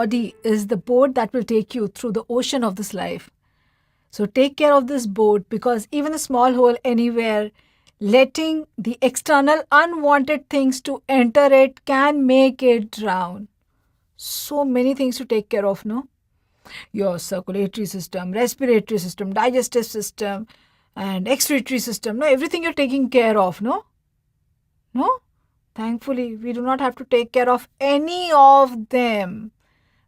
body is the boat that will take you through the ocean of this life. So take care of this boat, because even a small hole anywhere, letting the external unwanted things to enter it can make it drown. So many things to take care of, no? Your circulatory system, respiratory system, digestive system, and excretory system. No, everything you're taking care of, no? No? Thankfully, we do not have to take care of any of them.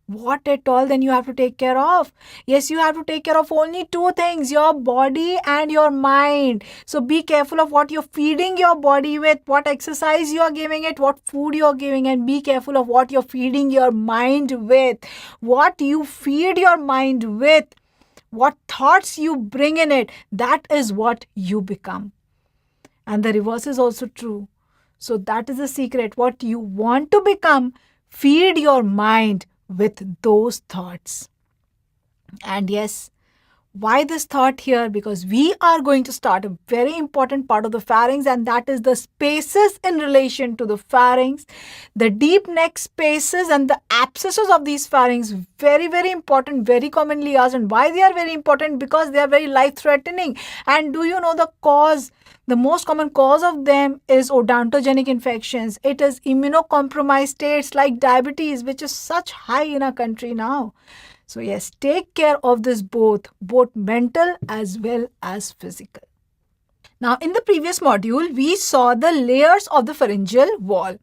What at all then you have to take care of? Yes, you have to take care of only two things, your body and your mind. So be careful of what you're feeding your body with, what exercise you're giving it, what food you're giving, and be careful of what you're feeding your mind with. What you feed your mind with, what thoughts you bring in it, that is what you become. And the reverse is also true. So that is the secret. What you want to become, feed your mind with those thoughts. And yes, why this thought here? Because we are going to start a very important part of the pharynx, and that is the spaces in relation to the pharynx, the deep neck spaces and the abscesses of these pharynx. Very, very important, very commonly asked. And why they are very important? Because they are very life-threatening. And do you know the cause? The most common cause of them is odontogenic infections. It is immunocompromised states like diabetes, which is such high in our country now. So yes, take care of this both mental as well as physical. Now, in the previous module, we saw the layers of the pharyngeal wall.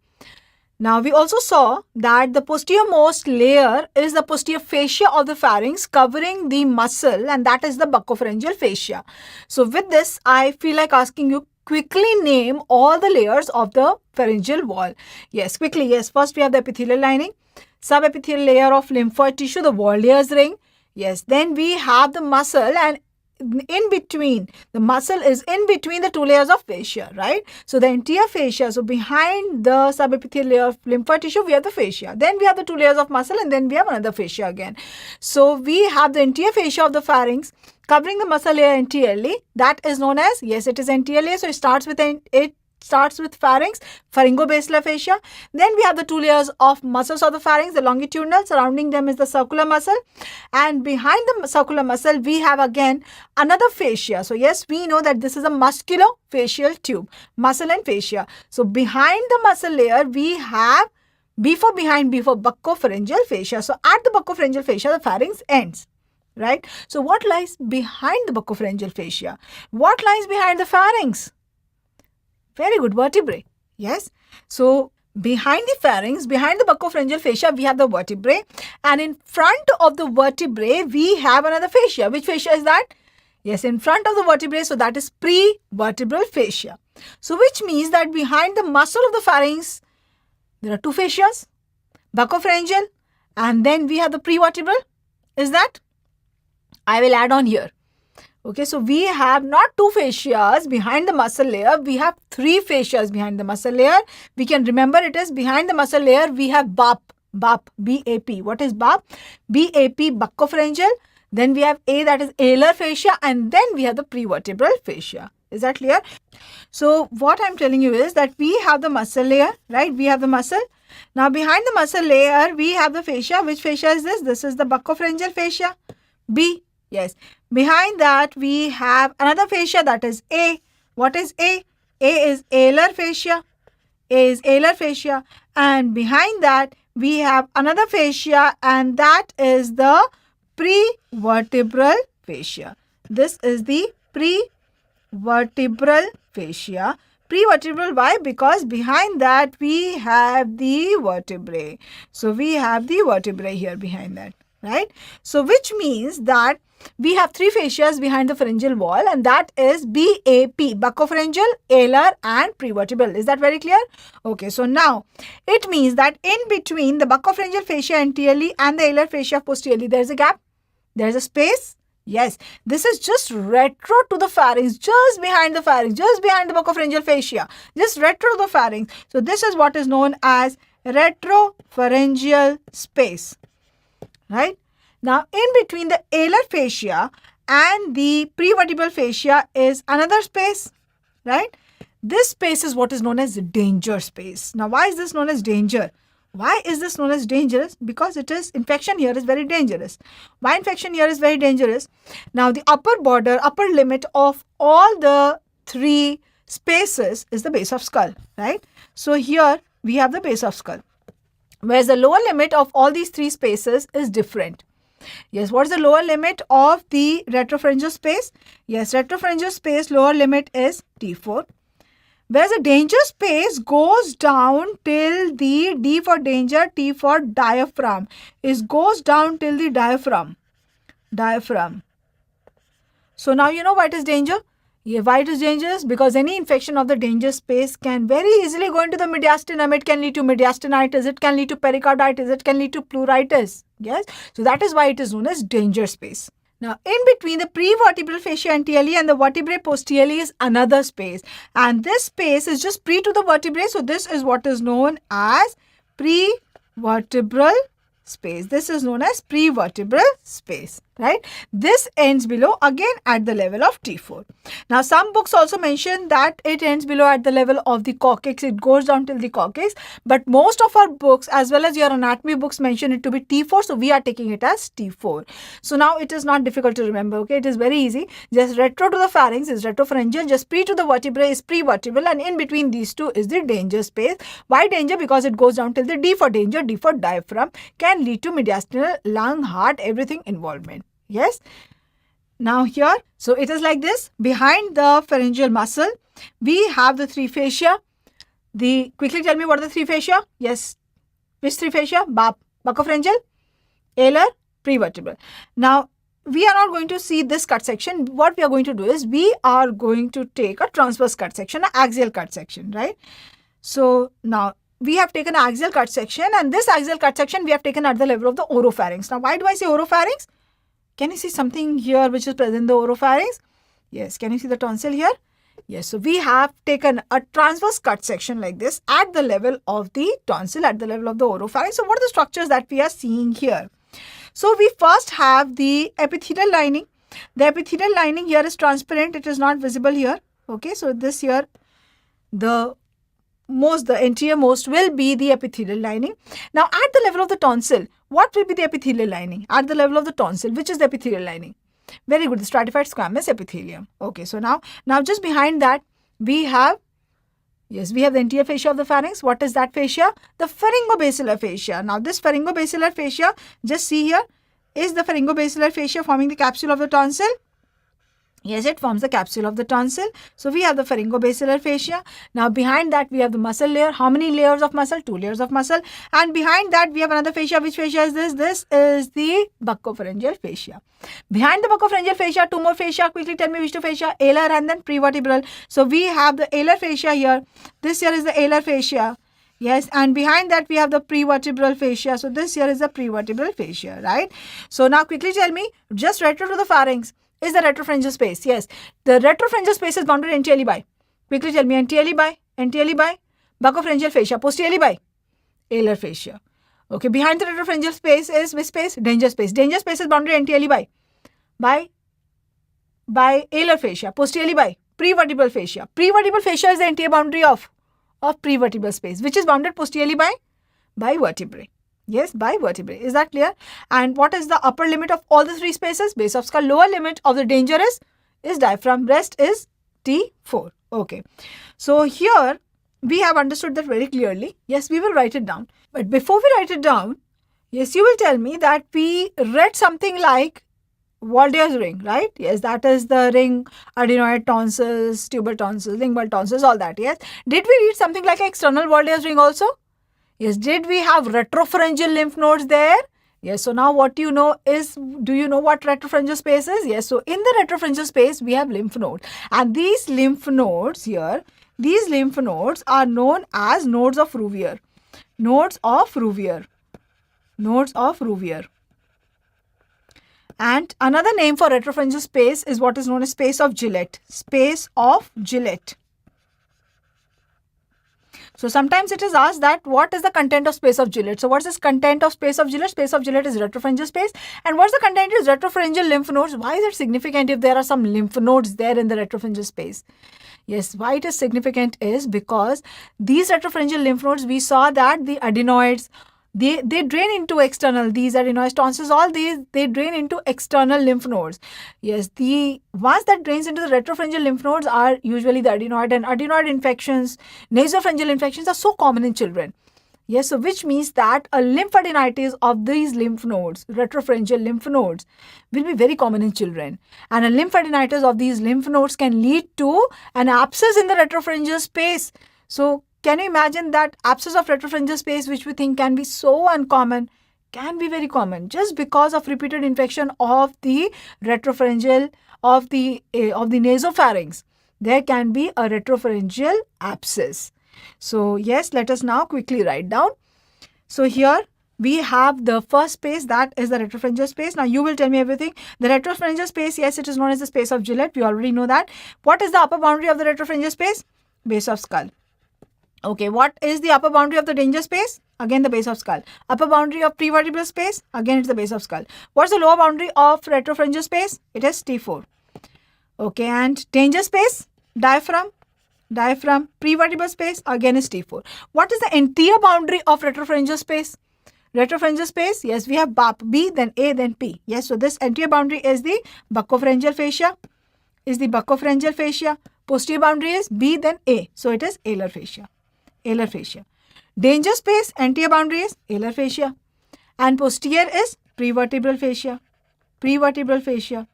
Now, we also saw that the posteriormost layer is the posterior fascia of the pharynx covering the muscle, and that is the buccopharyngeal fascia. So, with this, I feel like asking you, quickly name all the layers of the pharyngeal wall. Yes, quickly. Yes, first we have the epithelial lining, subepithelial layer of lymphoid tissue, the Waldear's ring. Yes, then we have the muscle, and in between, the muscle is in between the two layers of fascia, right? So the anterior fascia, so behind the subepithelial layer of lymphoid tissue, we have the fascia. Then we have the two layers of muscle, and then we have another fascia again. So we have the anterior fascia of the pharynx covering the muscle layer anteriorly. That is known as, yes, it is anterior layer. So it starts with pharynx, pharyngobasilar fascia. Then we have the two layers of muscles of the pharynx, the longitudinal. Surrounding them is the circular muscle. And behind the circular muscle, we have again another fascia. So yes, we know that this is a musculofacial tube, muscle and fascia. So behind the muscle layer, we have before buccopharyngeal fascia. So at the buccopharyngeal fascia, the pharynx ends. Right? So what lies behind the buccopharyngeal fascia? What lies behind the pharynx? Very good, vertebrae. Yes. So behind the pharynx, behind the buccopharyngeal fascia, we have the vertebrae. And in front of the vertebrae, we have another fascia. Which fascia is that? Yes, in front of the vertebrae. So that is prevertebral fascia. So which means that behind the muscle of the pharynx, there are two fascias, buccopharyngeal, and then we have the prevertebral. Is that? I will add on here. Okay, so we have not two fascias behind the muscle layer, we have three fascias behind the muscle layer. We can remember it is behind the muscle layer, we have BAP, B-A-P. What is BAP? B-A-P, buccopharyngeal. Then we have A, that is alar fascia, and then we have the prevertebral fascia. Is that clear? So what I'm telling you is that we have the muscle layer, right? We have the muscle. Now behind the muscle layer, we have the fascia. Which fascia is this? This is the buccopharyngeal fascia, B. Yes. Behind that, we have another fascia, that is A. What is A? A is alar fascia. A is alar fascia. And behind that, we have another fascia, and that is the prevertebral fascia. This is the prevertebral fascia. Prevertebral, why? Because behind that, we have the vertebrae. So we have the vertebrae here behind that. Right? So which means that we have three fascias behind the pharyngeal wall, and that is BAP, buccopharyngeal, alar and prevertebral. Is that very clear? Okay, so now it means that in between the buccopharyngeal fascia anteriorly and the alar fascia posteriorly, there is a gap, there is a space. Yes, this is just retro to the pharynx, just behind the pharynx, just behind the buccopharyngeal fascia, just retro to the pharynx. So this is what is known as retropharyngeal space. Right? Now, in between the alar fascia and the prevertebral fascia is another space, right? This space is what is known as danger space. Now, why is this known as danger? Why is this known as dangerous? Because infection here is very dangerous. Why infection here is very dangerous? Now the upper border, upper limit of all the three spaces is the base of skull, right? So here we have the base of skull. Whereas the lower limit of all these three spaces is different. Yes, what is the lower limit of the retropharyngeal space? Yes, retropharyngeal space lower limit is T4. Whereas the danger space goes down till the D for danger, T for diaphragm. It goes down till the diaphragm. Diaphragm. So now you know why it is danger. Yeah, why it is dangerous? Because any infection of the danger space can very easily go into the mediastinum. It can lead to mediastinitis. It can lead to pericarditis. It can lead to pleuritis. Yes. So that is why it is known as danger space. Now, in between the prevertebral fascia anteriorly and the vertebrae posteriorly is another space. And this space is just pre to the vertebrae. So, this is what is known as prevertebral space. This is known as prevertebral space, right? This ends below again at the level of T4. Now, some books also mention that it ends below at the level of the coccyx. It goes down till the coccyx. But most of our books as well as your anatomy books mention it to be T4. So, we are taking it as T4. So, now it is not difficult to remember. Okay, it is very easy. Just retro to the pharynx is retropharyngeal. Just pre to the vertebrae is prevertebral. And in between these two is the danger space. Why danger? Because it goes down till the D for danger, D for diaphragm. Can lead to mediastinal, lung, heart, everything involvement. Yes. Now here, so it is like this. Behind the pharyngeal muscle, we have the three fascia. Quickly tell me what are the three fascia? Yes. Which three fascia? Buccopharyngeal, alar, prevertebral. Now, we are not going to see this cut section. What we are going to do is we are going to take a transverse cut section, an axial cut section, right? So now we have taken an axial cut section, and this axial cut section we have taken at the level of the oropharynx. Now, why do I say oropharynx? Can you see something here which is present in the oropharynx? Yes. Can you see the tonsil here? Yes. So, we have taken a transverse cut section like this at the level of the tonsil, at the level of the oropharynx. So, what are the structures that we are seeing here? So, we first have the epithelial lining. The epithelial lining here is transparent. It is not visible here. Okay. So, this here, the anterior most will be the epithelial lining. Now, at the level of the tonsil, what will be the epithelial lining? At the level of the tonsil, which is the epithelial lining? Very good, the stratified squamous epithelium. Okay, so now just behind that, we have the anterior fascia of the pharynx. What is that fascia? The pharyngobasilar fascia. Now, this pharyngobasilar fascia, just see here, is the pharyngobasilar fascia forming the capsule of the tonsil? Yes, it forms the capsule of the tonsil. So, we have the pharyngobasilar fascia. Now, behind that, we have the muscle layer. How many layers of muscle? 2 layers of muscle. And behind that, we have another fascia. Which fascia is this? This is the buccopharyngeal fascia. Behind the buccopharyngeal fascia, 2 more fascia. Quickly tell me which 2 fascia? Alar and then prevertebral. So, we have the alar fascia here. This here is the alar fascia. Yes, and behind that we have the prevertebral fascia. So, this here is the prevertebral fascia, right? So, now quickly tell me, just retro to the pharynx is the retropharyngeal space. Yes, the retropharyngeal space is bounded anteriorly by, quickly tell me, anteriorly by buccopharyngeal fascia, posteriorly by alar fascia. Okay, behind the retropharyngeal space is which space? Danger space. Danger space is bounded anteriorly by alar fascia, posteriorly by prevertebral fascia. Prevertebral fascia is the anterior boundary of prevertebral space, which is bounded posteriorly by vertebrae. Yes, by vertebrae. Is that clear? And what is the upper limit of all the 3 spaces? Base of skull. Lower limit of the danger is diaphragm. Rest is T4. Okay. So, here we have understood that very clearly. Yes, we will write it down. But before we write it down, yes, you will tell me that we read something like Waldeyer's ring, right? Yes, that is the ring, adenoid tonsils, tubal tonsils, lingual tonsils, all that. Yes. Did we read something like external Waldeyer's ring also? Yes. Did we have retropharyngeal lymph nodes there? Yes. So, now what you know is, do you know what retropharyngeal space is? Yes. So, in the retropharyngeal space, we have lymph nodes. And these lymph nodes here, these lymph nodes are known as nodes of Rouvier. Nodes of Rouvier. Nodes of Rouvier. And another name for retropharyngeal space is what is known as space of Gillette. Space of Gillette. So sometimes it is asked that what is the content of space of Gillette? So what's this content of space of Gillette? Space of Gillette is retropharyngeal space. And what's the content is retropharyngeal lymph nodes. Why is it significant if there are some lymph nodes there in the retropharyngeal space? Yes, why it is significant is because these retropharyngeal lymph nodes, we saw that the adenoids, they drain into external, these adenoids, tonsils, all these, they drain into external lymph nodes. Yes, the ones that drains into the retropharyngeal lymph nodes are usually the adenoid, and adenoid infections, nasopharyngeal infections are so common in children. Yes, so which means that a lymphadenitis of these lymph nodes, retropharyngeal lymph nodes, will be very common in children. And a lymphadenitis of these lymph nodes can lead to an abscess in the retropharyngeal space. So can you imagine that abscess of retropharyngeal space, which we think can be so uncommon, can be very common just because of repeated infection of the retropharyngeal, of the nasopharynx. There can be a retropharyngeal abscess. So yes, let us now quickly write down. So here we have the first space, that is the retropharyngeal space. Now you will tell me everything. The retropharyngeal space, yes, it is known as the space of Gillette. We already know that. What is the upper boundary of the retropharyngeal space? Base of skull. Okay, what is the upper boundary of the danger space? Again, the base of skull. Upper boundary of prevertebral space? Again, it's the base of skull. What's the lower boundary of retropharyngeal space? It is T4. Okay, and danger space? Diaphragm. Diaphragm. Prevertebral space? Again is T4. What is the anterior boundary of retropharyngeal space? Retropharyngeal space? Yes, we have BAP. B, then A, then P. Yes, so this anterior boundary is the buccopharyngeal fascia. Posterior boundary is B, then A. So it is alar fascia. Alar fascia. Danger space, anterior boundary is alar fascia. And posterior is prevertebral fascia. Prevertebral fascia.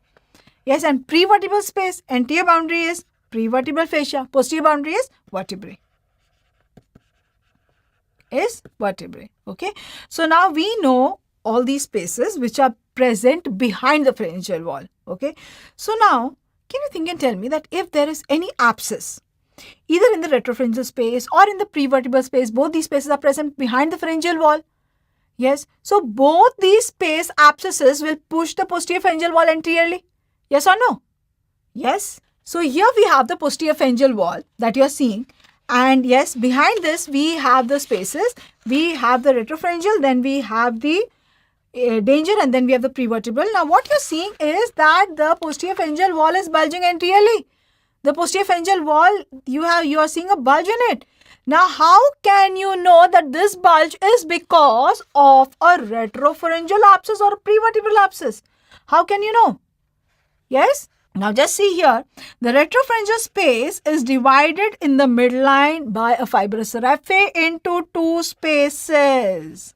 Yes, and prevertebral space, anterior boundary is prevertebral fascia. Posterior boundary is vertebrae. Okay. So now we know all these spaces which are present behind the pharyngeal wall. Okay. So now, can you think and tell me that if there is any abscess, either in the retropharyngeal space or in the prevertebral space, both these spaces are present behind the pharyngeal wall. Yes. So both these space abscesses will push the posterior pharyngeal wall anteriorly. Yes or no? Yes. So here we have the posterior pharyngeal wall that you are seeing. And yes, behind this we have the spaces. We have the retropharyngeal, then we have the danger, and then we have the prevertebral. Now what you're seeing is that the posterior pharyngeal wall is bulging anteriorly. The posterior pharyngeal wall, you are seeing a bulge in it. Now how can you know that this bulge is because of a retropharyngeal abscess or a prevertebral abscess? How can you know? Yes? Now just see here, the retropharyngeal space is divided in the midline by a fibrous raphe into two spaces.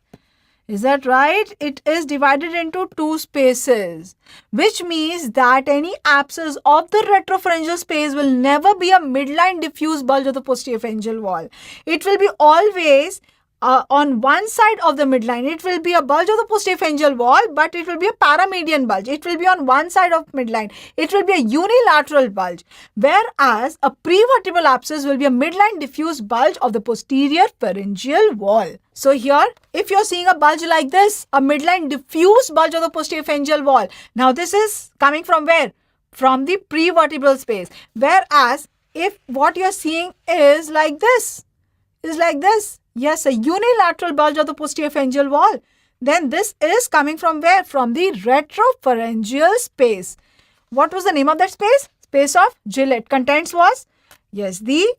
Is that right? It is divided into two spaces, which means that any abscess of the retropharyngeal space will never be a midline diffuse bulge of the posterior pharyngeal wall. It will be always on one side of the midline. It will be a bulge of the posterior pharyngeal wall, but it will be a paramedian bulge. It will be on one side of midline. It will be a unilateral bulge, whereas a prevertebral abscess will be a midline diffuse bulge of the posterior pharyngeal wall. So here, if you're seeing a bulge like this, a midline diffuse bulge of the posterior pharyngeal wall, now this is coming from where? From the prevertebral space. Whereas, if what you're seeing is like this, yes, a unilateral bulge of the posterior pharyngeal wall, then this is coming from where? From the retropharyngeal space. What was the name of that space? Space of Gillette. Contents was, yes, the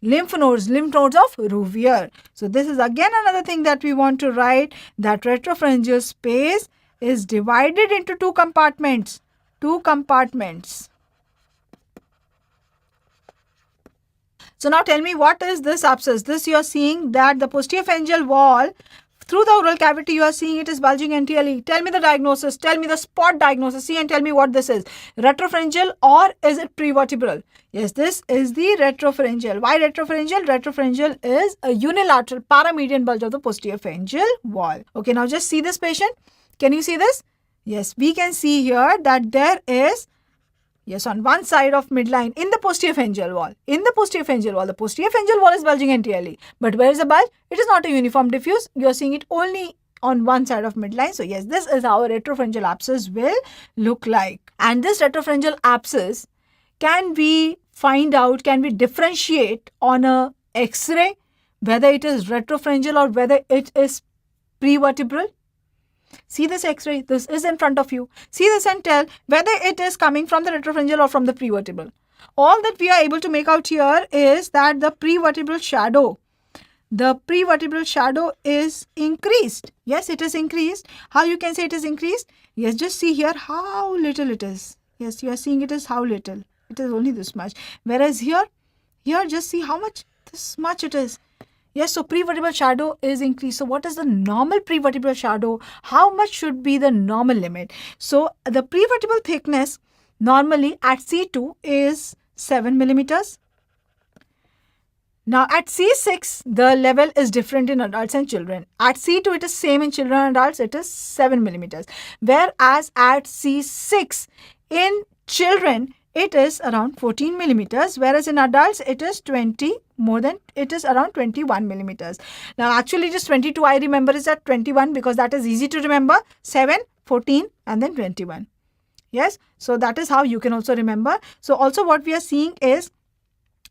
lymph nodes of Rouvier. So this is again another thing that we want to write, that retropharyngeal space is divided into two compartments. So now tell me, what is this abscess? This you are seeing that the posterior pharyngeal wall, through the oral cavity you are seeing it is bulging anteriorly. Tell me the diagnosis, tell me the spot diagnosis, see and tell me what this is. Retropharyngeal or is it prevertebral? Yes, this is the retropharyngeal. Why retropharyngeal? Retropharyngeal is a unilateral paramedian bulge of the posterior pharyngeal wall. Okay, now just see this patient. Can you see this? Yes, we can see here that there is, yes, on one side of midline in the posterior pharyngeal wall. The posterior pharyngeal wall is bulging anteriorly. But where is the bulge? It is not a uniform diffuse. You are seeing it only on one side of midline. So yes, this is how a retropharyngeal abscess will look like. And this retropharyngeal abscess can we find out, can we differentiate on a X-ray? whether it is retropharyngeal or whether it is prevertebral? See this X-ray. This is in front of you. See this and tell whether it is coming from the retropharyngeal or from the prevertebral. All that we are able to make out here is that the prevertebral shadow is increased. Yes, it is increased. How you can say it is increased? Yes, just see here how little it is. Yes, you are seeing it is how little. It is only this much. Whereas here just see how much, this much it is. Yes, so prevertebral shadow is increased. So what is the normal prevertebral shadow? How much should be the normal limit? So the prevertebral thickness normally at C2 is 7 millimeters. Now at C6, the level is different in adults and children. At C2, it is same in children and adults, it is 7 millimeters. Whereas at C6, in children, it is around 14 millimeters, whereas in adults, it is around 21 millimeters. Now actually it is 22, I remember is at 21 because that is easy to remember. 7, 14 and then 21. Yes, so that is how you can also remember. So also what we are seeing is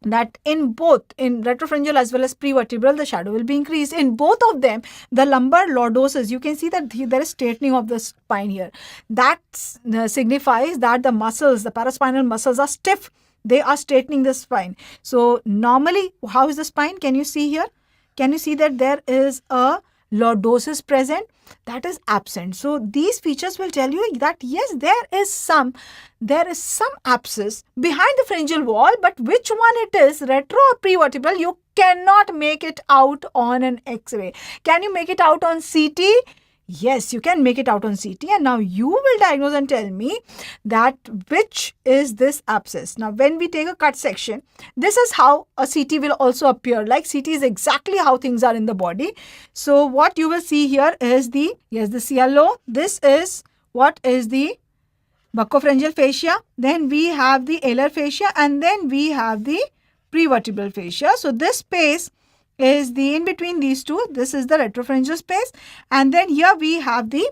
that in both, in retropharyngeal as well as prevertebral, the shadow will be increased. In both of them, the lumbar lordosis, you can see that there is straightening of the spine here. That signifies that the muscles, the paraspinal muscles are stiff. They are straightening the spine. So normally, how is the spine? Can you see here? Can you see that there is a lordosis present? That is absent. So these features will tell you that yes, there is some abscess behind the pharyngeal wall, but which one it is, retro or prevertebral, you cannot make it out on an X-ray. Can you make it out on CT? Yes, you can make it out on CT, and now you will diagnose and tell me that which is this abscess. Now when we take a cut section, this is how a CT will also appear. Like CT is exactly how things are in the body. So what you will see here is this yellow. This is what is the buccopharyngeal fascia. Then we have the alar fascia, and then we have the prevertebral fascia. So this space is the in between these two. This is the retropharyngeal space, and then here we have the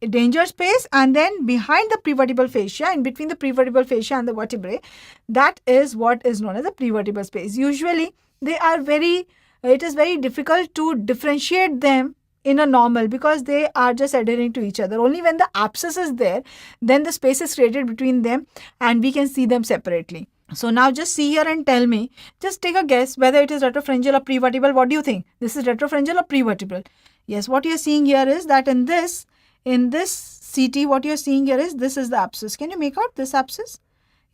danger space, and then behind the prevertebral fascia, in between the prevertebral fascia and the vertebrae, that is what is known as the prevertebral space. Usually it is very difficult to differentiate them in a normal because they are just adhering to each other. Only when the abscess is there, then the space is created between them and we can see them separately. So now just see here and tell me, just take a guess whether it is retropharyngeal or prevertebral. What do you think? This is retropharyngeal or prevertebral? Yes, what you are seeing here is that in this CT, what you are seeing here is this is the abscess. Can you make out this abscess?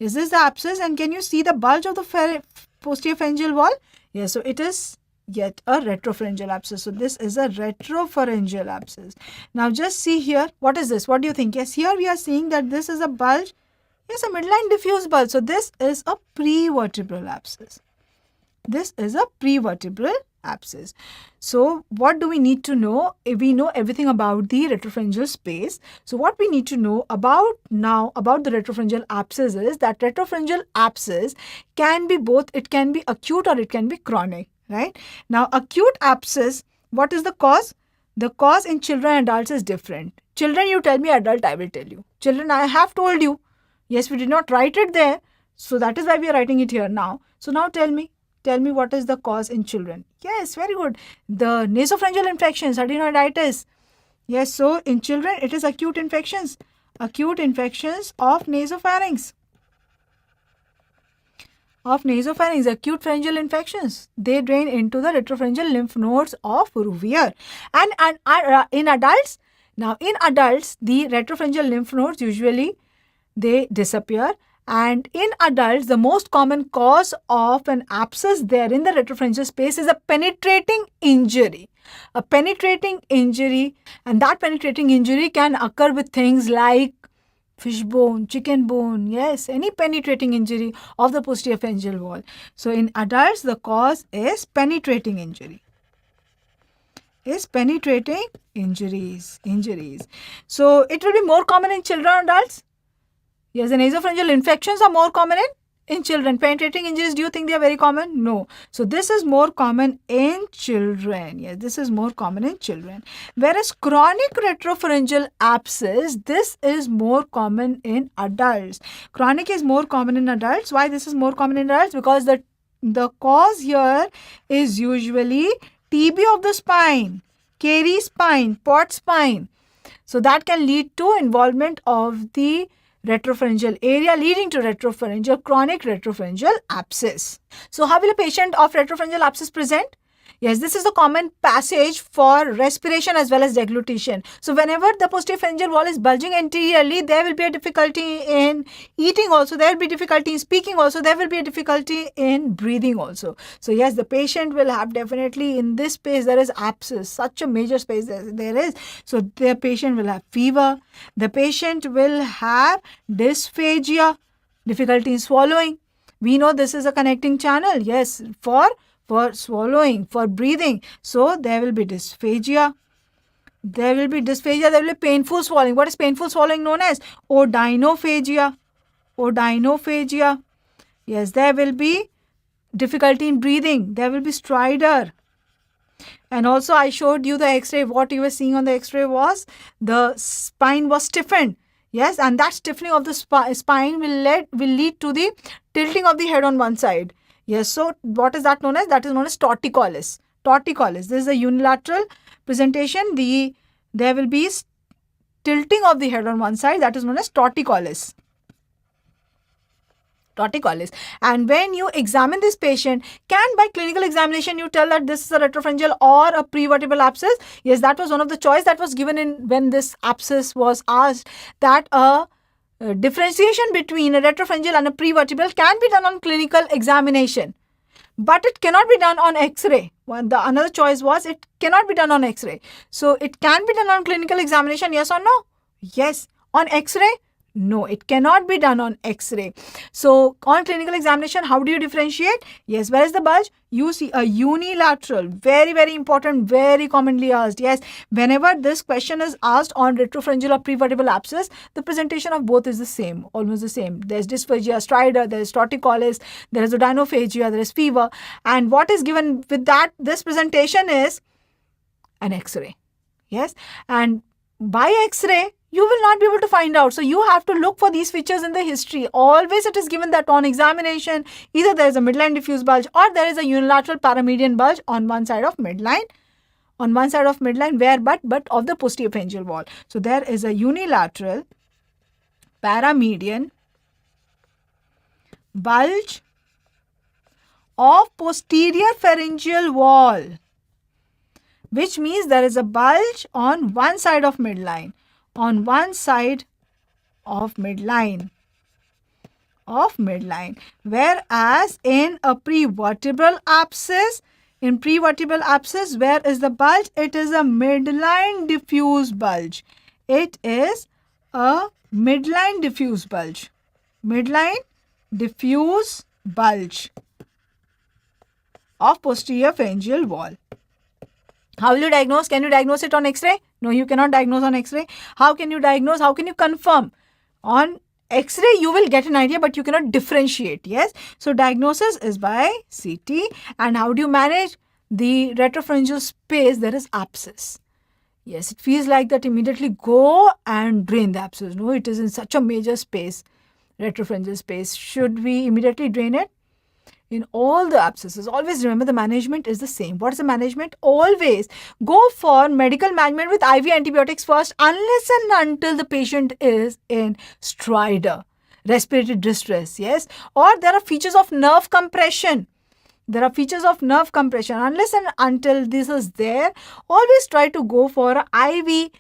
Is this the abscess? And can you see the bulge of the posterior pharyngeal wall? Yes, so it is yet a retropharyngeal abscess. So this is a retropharyngeal abscess. Now just see here, what is this? What do you think? Yes, here we are seeing that this is a bulge. Yes, a midline diffuse bulge. So this is a prevertebral abscess. This is a prevertebral abscess. So what do we need to know? We know everything about the retropharyngeal space. So what we need to know about the retropharyngeal abscess is that retropharyngeal abscess can be both. It can be acute or it can be chronic, right? Now acute abscess, what is the cause? The cause in children and adults is different. Children you tell me, adult I will tell you. Children I have told you. Yes, we did not write it there. So that is why we are writing it here now. So now tell me what is the cause in children. Yes, very good. The nasopharyngeal infections, adenoiditis. Yes, so in children it is acute infections. Acute infections of nasopharynx. Acute pharyngeal infections. They drain into the retropharyngeal lymph nodes of Rouvier. And in adults, the retropharyngeal lymph nodes usually they disappear, and in adults the most common cause of an abscess there in the retropharyngeal space is a penetrating injury. And that penetrating injury can occur with things like fish bone, chicken bone, yes, any penetrating injury of the posterior pharyngeal wall. So in adults the cause is penetrating injury. Injuries. So it will be more common in children and adults. Yes, the nasopharyngeal infections are more common in children. Penetrating injuries, do you think they are very common? No. So this is more common in children. Yes, this is more common in children. Whereas chronic retropharyngeal abscess, this is more common in adults. Chronic is more common in adults. Why this is more common in adults? Because the The cause here is usually TB of the spine, Carey spine, Pott spine. So that can lead to involvement of the retropharyngeal area, leading to retropharyngeal, chronic retropharyngeal abscess. So how will a patient of retropharyngeal abscess present? Yes, this is the common passage for respiration as well as deglutition. So whenever the posterior pharyngeal wall is bulging anteriorly, there will be a difficulty in eating also, there will be difficulty in speaking also, there will be a difficulty in breathing also. So yes, the patient will have definitely in this space there is abscess, such a major space there is. So the patient will have fever, the patient will have dysphagia, difficulty in swallowing. We know this is a connecting channel, yes, for swallowing, for breathing. So there will be dysphagia. There will be painful swallowing. What is painful swallowing known as? Odynophagia. Odynophagia. Yes, there will be difficulty in breathing. There will be stridor. And also I showed you the x-ray. What you were seeing on the x-ray was the spine was stiffened. Yes, and that stiffening of the spine will lead to the tilting of the head on one side. Yes, so what is that known as? That is known as torticollis. Torticollis. This is a unilateral presentation. There will be tilting of the head on one side. That is known as torticollis. Torticollis. And when you examine this patient, can by clinical examination you tell that this is a retropharyngeal or a prevertebral abscess? Yes, that was one of the choice that was given in when this abscess was asked, that a differentiation between a retropharyngeal and a prevertebral can be done on clinical examination, but it cannot be done on X-ray. Another choice was it cannot be done on X-ray. So it can be done on clinical examination, yes or no? Yes. On X-ray? No, it cannot be done on X-ray. So on clinical examination, how do you differentiate? Yes, where is the bulge? You see a unilateral, very, very important, very commonly asked. Yes, whenever this question is asked on retropharyngeal or prevertebral abscess, the presentation of both is the same, almost the same. There's dysphagia, stridor, there is torticollis, there is odynophagia, there is fever. And what is given with that, this presentation is an X-ray. Yes, and by X-ray, you will not be able to find out. So you have to look for these features in the history. Always it is given that on examination, either there is a midline diffuse bulge or there is a unilateral paramedian bulge on one side of midline. On one side of midline, where but of the posterior pharyngeal wall. So there is a unilateral paramedian bulge of posterior pharyngeal wall, which means there is a bulge on one side of midline. On one side of midline. Whereas in a prevertebral abscess, where is the bulge? It is a midline diffuse bulge. It is a midline diffuse bulge. Midline diffuse bulge of posterior pharyngeal wall. How will you diagnose? Can you diagnose it on X-ray? No, you cannot diagnose on X-ray. How can you diagnose? How can you confirm? On X-ray, you will get an idea, but you cannot differentiate. Yes. So diagnosis is by CT. And how do you manage the retropharyngeal space? There is abscess. Yes, it feels like that immediately go and drain the abscess. No, it is in such a major space, retropharyngeal space. Should we immediately drain it? In all the abscesses, always remember the management is the same. What is the management? Always go for medical management with IV antibiotics first, unless and until the patient is in stridor, respiratory distress, yes, or there are features of nerve compression. Unless and until this is there, always try to go for IV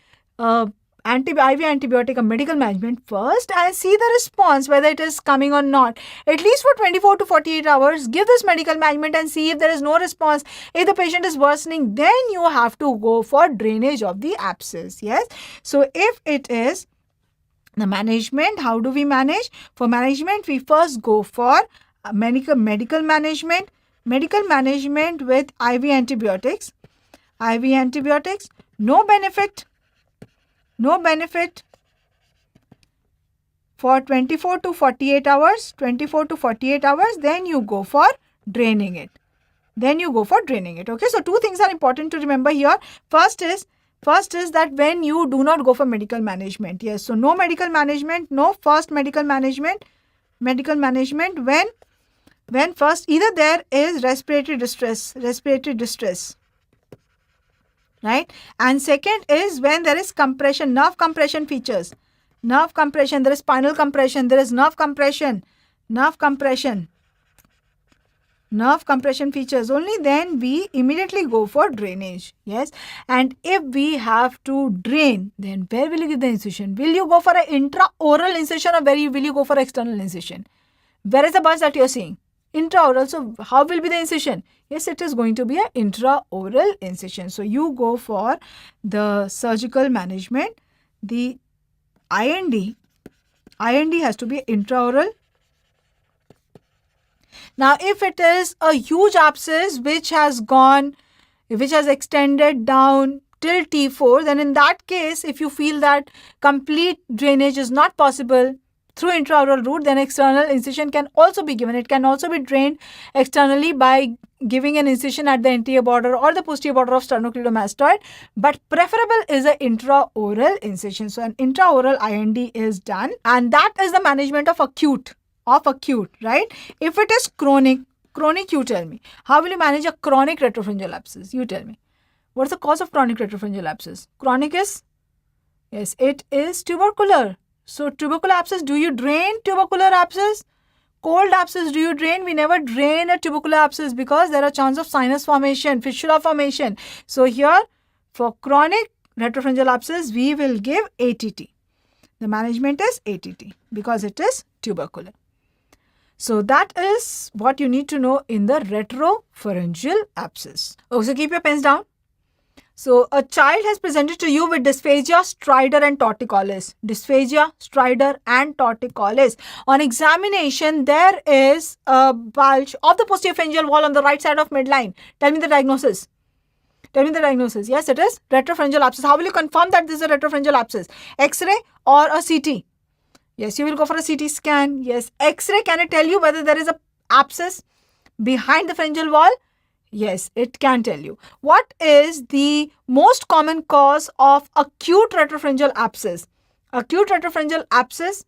antibiotic or medical management first and see the response, whether it is coming or not. At least for 24 to 48 hours, give this medical management and see if there is no response. If the patient is worsening, then you have to go for drainage of the abscess. Yes. So if it is the management, how do we manage? For management, we first go for medical management. Medical management with IV antibiotics. No benefit for 24 to 48 hours. Then you go for draining it. Okay, so two things are important to remember here. First is that when you do not go for medical management, yes, so no medical management, no first medical management when When first either there is respiratory distress, right? And second is when there is compression, nerve compression features. Nerve compression, there is spinal compression, there is nerve compression features. Only then we immediately go for drainage. Yes. And if we have to drain, then where will you give the incision? Will you go for an intraoral incision or will you go for external incision? Where is the bulge that you are seeing? Intraoral. So how will be the incision? Yes, it is going to be an intraoral incision. So you go for the surgical management. The IND has to be intraoral. Now, if it is a huge abscess which has extended down till T4, then in that case, if you feel that complete drainage is not possible through intraoral route, then external incision can also be given. It can also be drained externally by giving an incision at the anterior border or the posterior border of sternocleidomastoid, but preferable is an intraoral incision. So an intraoral IND is done, and that is the management of acute, right? If it is chronic, you tell me. How will you manage a chronic retropharyngeal abscess? You tell me. What's the cause of chronic retropharyngeal abscess? Chronic is? Yes, it is tubercular. So tubercular abscess, do you drain tubercular abscess? Cold abscess, do you drain? We never drain a tubercular abscess because there are chances of sinus formation, fistula formation. So here, for chronic retropharyngeal abscess, we will give ATT. The management is ATT because it is tubercular. So that is what you need to know in the retropharyngeal abscess. Okay, so keep your pens down. So a child has presented to you with dysphagia, stridor and torticollis. On examination, there is a bulge of the posterior pharyngeal wall on the right side of midline. Tell me the diagnosis. Yes, it is retropharyngeal abscess. How will you confirm that this is a retropharyngeal abscess? X-ray or a CT? Yes, you will go for a CT scan. Yes, X-ray, can it tell you whether there is a abscess behind the pharyngeal wall? Yes, it can tell you. What is the most common cause of acute retropharyngeal abscess? Acute retropharyngeal abscess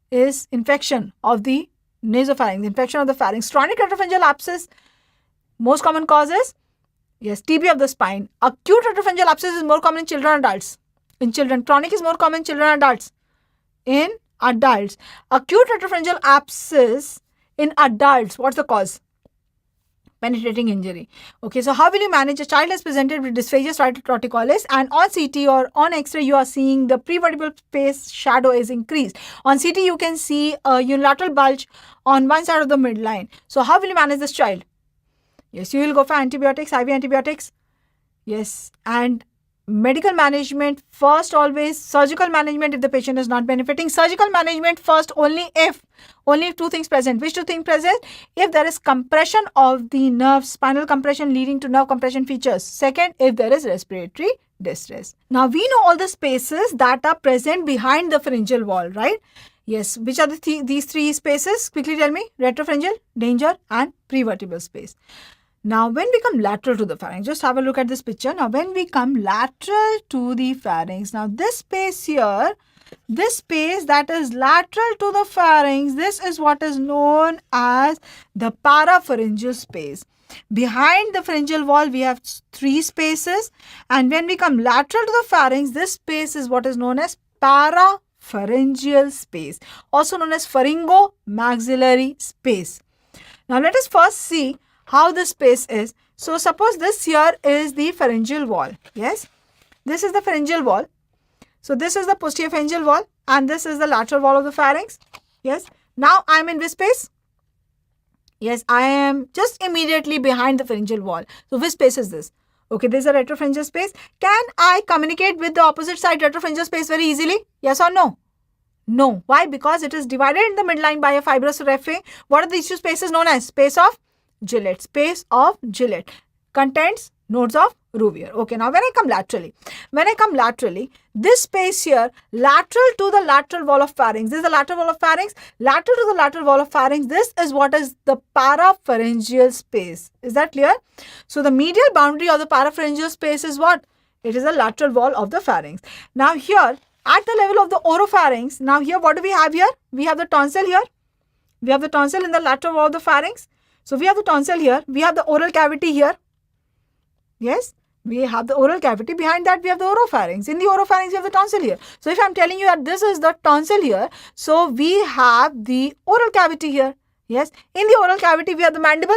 is infection of the nasopharynx, infection of the pharynx. Chronic retropharyngeal abscess, most common cause is, yes, TB of the spine. Acute retropharyngeal abscess is more common in children and adults. In children. Chronic is more common in children and adults. In adults. Acute retropharyngeal abscess in adults, what's the cause? Penetrating injury. Okay, so how will you manage? A child is presented with dysphagia stridor torticollis, and on CT or on X-ray you are seeing the prevertebral space shadow is increased. On CT you can see a unilateral bulge on one side of the midline. So how will you manage this child? Yes, you will go for antibiotics, IV antibiotics. Yes, and medical management first always. Surgical management if the patient is not benefiting. Surgical management first only if two things present. Which two things present? If there is compression of the nerve, spinal compression leading to nerve compression features. Second, if there is respiratory distress. Now we know all the spaces that are present behind the pharyngeal wall, right? Yes, which are these three spaces? Quickly tell me. Retropharyngeal, danger and prevertebral space. Now, when we come lateral to the pharynx, just have a look at this picture. Now, when we come lateral to the pharynx, now this space here, this space that is lateral to the pharynx, this is what is known as the parapharyngeal space. Behind the pharyngeal wall, we have three spaces. And when we come lateral to the pharynx, this space is what is known as parapharyngeal space, also known as pharyngomaxillary space. Now, let us first see how the space is. So suppose this here is the pharyngeal wall. Yes, this is the pharyngeal wall. So this is the posterior pharyngeal wall and this is the lateral wall of the pharynx. Yes, now I am in which space? Yes, I am just immediately behind the pharyngeal wall. So which space is this? Okay, this is a retropharyngeal space. Can I communicate with the opposite side retropharyngeal space very easily? Yes or no? No. Why? Because it is divided in the midline by a fibrous raphe. What are these two spaces known as? Space of Gillette. Space of Gillette contains nodes of Rouvier. Okay, now when I come laterally, this space here, lateral to the lateral wall of pharynx, this is the lateral wall of pharynx, lateral to the lateral wall of pharynx, this is what is the parapharyngeal space. Is that clear? So the medial boundary of the parapharyngeal space is what? It is the lateral wall of the pharynx. Now here, at the level of the oropharynx, now here what do we have here? We have the tonsil here. We have the tonsil in the lateral wall of the pharynx. So we have the tonsil here, we have the oral cavity here. Yes, we have the oral cavity. Behind that, we have the oropharynx. In the oropharynx, we have the tonsil here. So if I'm telling you that this is the tonsil here, so we have the oral cavity here. Yes, in the oral cavity, we have the mandible.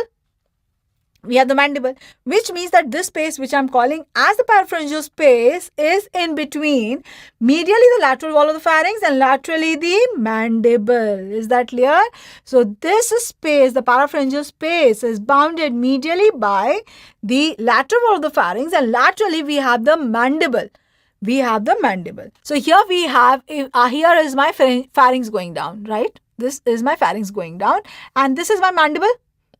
We have the mandible, which means that this space, which I'm calling as the parapharyngeal space, is in between medially the lateral wall of the pharynx and laterally the mandible. Is that clear? So this space, the parapharyngeal space, is bounded medially by the lateral wall of the pharynx, and laterally we have the mandible. We have the mandible. So here we have, here is my pharynx going down, right? This is my pharynx going down, and this is my mandible.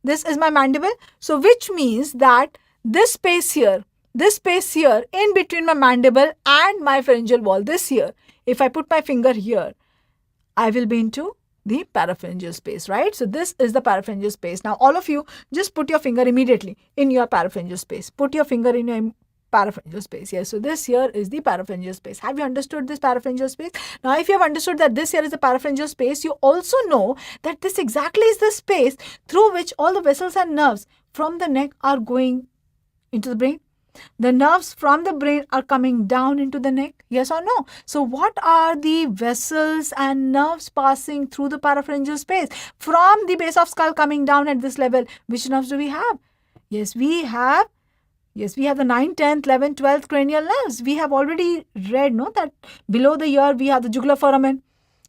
This is my mandible. So which means that this space here in between my mandible and my pharyngeal wall, this here, if I put my finger here, I will be into the parapharyngeal space, right? So this is the parapharyngeal space. Now all of you just put your finger immediately in your parapharyngeal space. Put your finger in your parapharyngeal space. Yes, so this here is the parapharyngeal space. Have you understood this parapharyngeal space? Now, if you have understood that this here is the parapharyngeal space, you also know that this exactly is the space through which all the vessels and nerves from the neck are going into the brain. The nerves from the brain are coming down into the neck. Yes or no? So, what are the vessels and nerves passing through the parapharyngeal space from the base of skull coming down at this level? Which nerves do we have? Yes, we have the 9th, 10th, 11th, 12th cranial nerves. We have already read, no, that below the ear we have the jugular foramen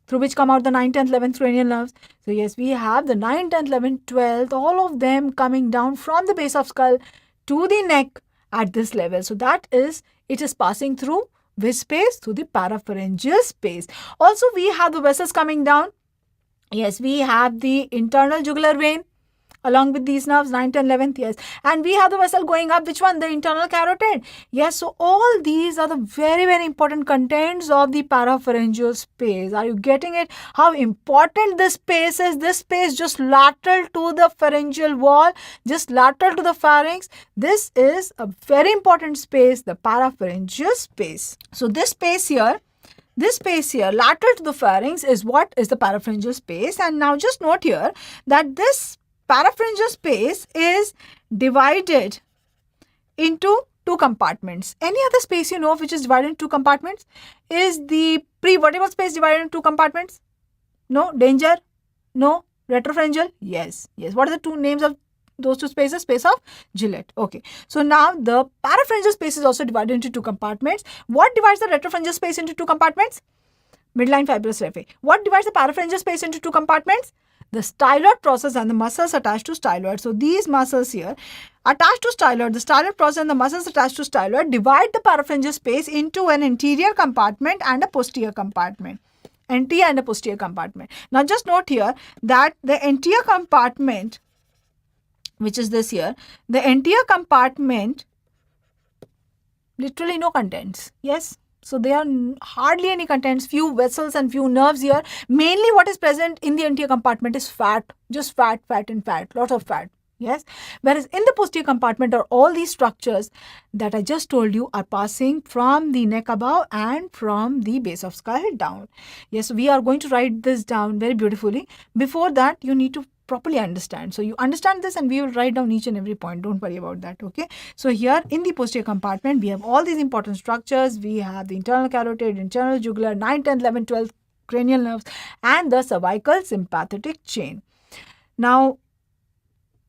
through which come out the 9th, 10th, 11th cranial nerves. So yes, we have the 9th, 10th, 11th, 12th, all of them coming down from the base of skull to the neck at this level. So that is, it is passing through which space? Through the parapharyngeal space. Also, we have the vessels coming down. Yes, we have the internal jugular vein along with these nerves, 9th, 10th, 11th, yes. And we have the vessel going up, which one? The internal carotid. Yes, so all these are the very, very important contents of the parapharyngeal space. Are you getting it? How important this space is? This space just lateral to the pharyngeal wall, just lateral to the pharynx. This is a very important space, the parapharyngeal space. So this space here, lateral to the pharynx is what is the parapharyngeal space. And now just note here that this parapharyngeal space is divided into two compartments. Any other space you know which is divided into two compartments? Is the prevertebral space divided into two compartments? No. Danger? No. Retropharyngeal? Yes. Yes. What are the two names of those two spaces? Space of Gillette. Okay. So now the parapharyngeal space is also divided into two compartments. What divides the retropharyngeal space into two compartments? Midline fibrous raphe. What divides the parapharyngeal space into two compartments? The styloid process and the muscles attached to styloid. So these muscles here attached to styloid, the styloid process and the muscles attached to styloid divide the parapharyngeal space into an anterior compartment and a posterior compartment. Anterior and a posterior compartment. Now just note here that the anterior compartment, which is this here, the anterior compartment literally no contents. Yes. So there are hardly any contents, few vessels and few nerves here. Mainly what is present in the anterior compartment is fat, just fat, lots of fat. Yes. Whereas in the posterior compartment are all these structures that I just told you are passing from the neck above and from the base of skull down. Yes, we are going to write this down very beautifully. Before that, you need to properly understand. So you understand this and we will write down each and every point. Don't worry about that. Okay. So here in the posterior compartment, we have all these important structures. We have the internal carotid, internal jugular, 9, 10, 11, 12 cranial nerves and the cervical sympathetic chain. Now,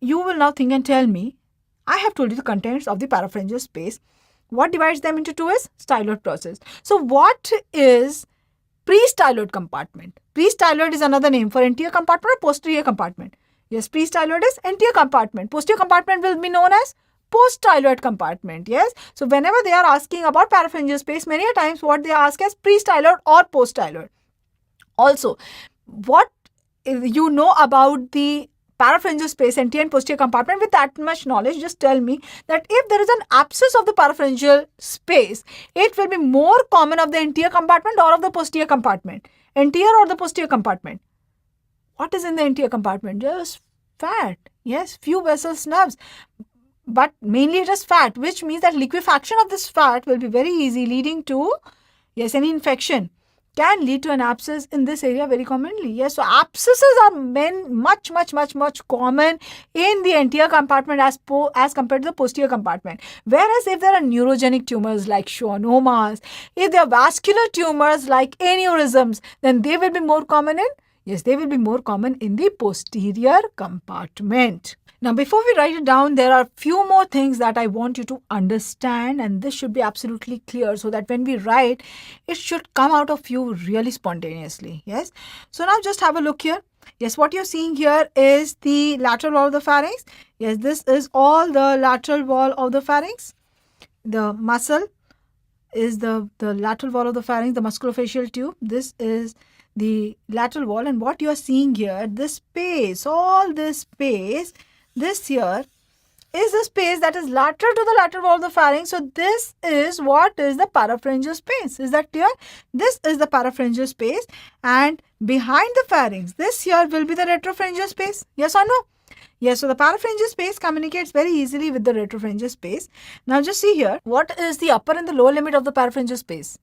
you will now think and tell me, I have told you the contents of the parapharyngeal space. What divides them into two is styloid process. So what is pre-styloid compartment? Pre-styloid is another name for anterior compartment or posterior compartment. Yes, pre-styloid is anterior compartment. Posterior compartment will be known as post-styloid compartment. Yes. So whenever they are asking about parapharyngeal space, many a times what they ask is pre-styloid or post-styloid. Also, what you know about the parapharyngeal space, anterior and posterior compartment, with that much knowledge, just tell me that if there is an abscess of the parapharyngeal space, it will be more common of the anterior compartment or of the posterior compartment. Anterior or the posterior compartment? What is in the anterior compartment? Just fat. Yes, few vessels, nerves. But mainly it is fat, which means that liquefaction of this fat will be very easy, leading to, yes, any infection. can lead to an abscess in this area very commonly. Yes, so abscesses are much common in the anterior compartment as compared to the posterior compartment. Whereas if there are neurogenic tumors like schwannomas, if there are vascular tumors like aneurysms, then they will be more common in the posterior compartment. Now, before we write it down, there are few more things that I want you to understand, and this should be absolutely clear so that when we write, it should come out of you really spontaneously. Yes. So now just have a look here. Yes, what you're seeing here is the lateral wall of the pharynx. Yes, this is all the lateral wall of the pharynx. The muscle is the lateral wall of the pharynx, the musculofacial tube. This is the lateral wall, and what you are seeing here, this space, all this space, this here is the space that is lateral to the lateral wall of the pharynx. So this is what is the parapharyngeal space. Is that clear? This is the parapharyngeal space, and behind the pharynx, this here will be the retropharyngeal space. Yes or no? Yes, so the parapharyngeal space communicates very easily with the retropharyngeal space. Now just see here, what is the upper and the lower limit of the parapharyngeal space?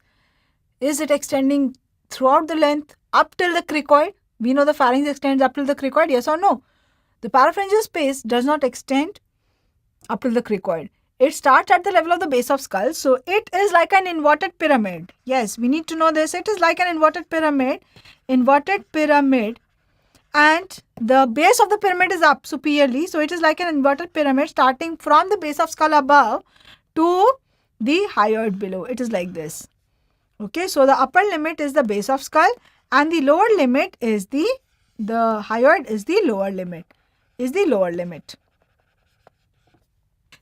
Is it extending throughout the length up till the cricoid? We know the pharynx extends up till the cricoid, yes or no? The parapharyngeal space does not extend up till the cricoid. It starts at the level of the base of skull. So it is like an inverted pyramid. Yes, we need to know this. It is like an inverted pyramid. And the base of the pyramid is up superiorly. So it is like an inverted pyramid starting from the base of skull above to the hyoid below. It is like this. Okay, so the upper limit is the base of skull, and the lower limit is the hyoid is the lower limit.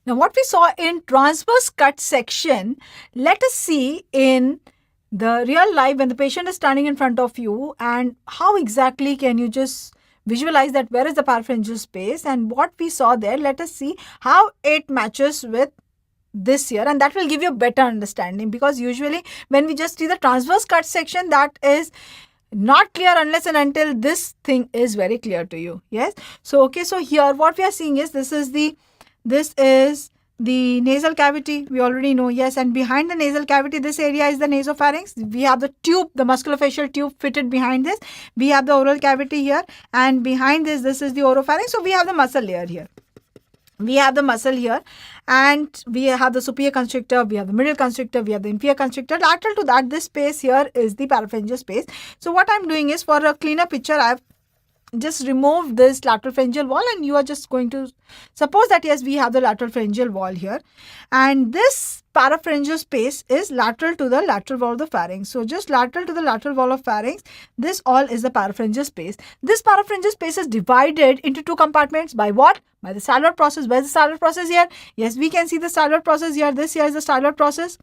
Now what we saw in transverse cut section, let us see in the real life when the patient is standing in front of you, and how exactly can you just visualize that where is the parapharyngeal space, and what we saw there, let us see how it matches with this here, and that will give you a better understanding, because usually when we just see the transverse cut section, that is not clear unless and until this thing is very clear to you. Yes. So okay, so here what we are seeing is this is the nasal cavity, we already know. Yes, and behind the nasal cavity, this area is the nasopharynx. We have the tube, the musculofacial tube fitted behind this. We have the oral cavity here, and behind this is the oropharynx. So we have the muscle layer here. And we have the superior constrictor, we have the middle constrictor, we have the inferior constrictor. Lateral to that, this space here is the parapharyngeal space. So what I'm doing is, for a cleaner picture, I've just removed this lateral pharyngeal wall, and you are just going to suppose that yes, we have the lateral pharyngeal wall here, and this parapharyngeal space is lateral to the lateral wall of the pharynx. So just lateral to the lateral wall of pharynx, this all is the parapharyngeal space. This parapharyngeal space is divided into two compartments by what? By the styloid process. Where is the styloid process here? Yes, we can see the styloid process here. This here is the styloid process.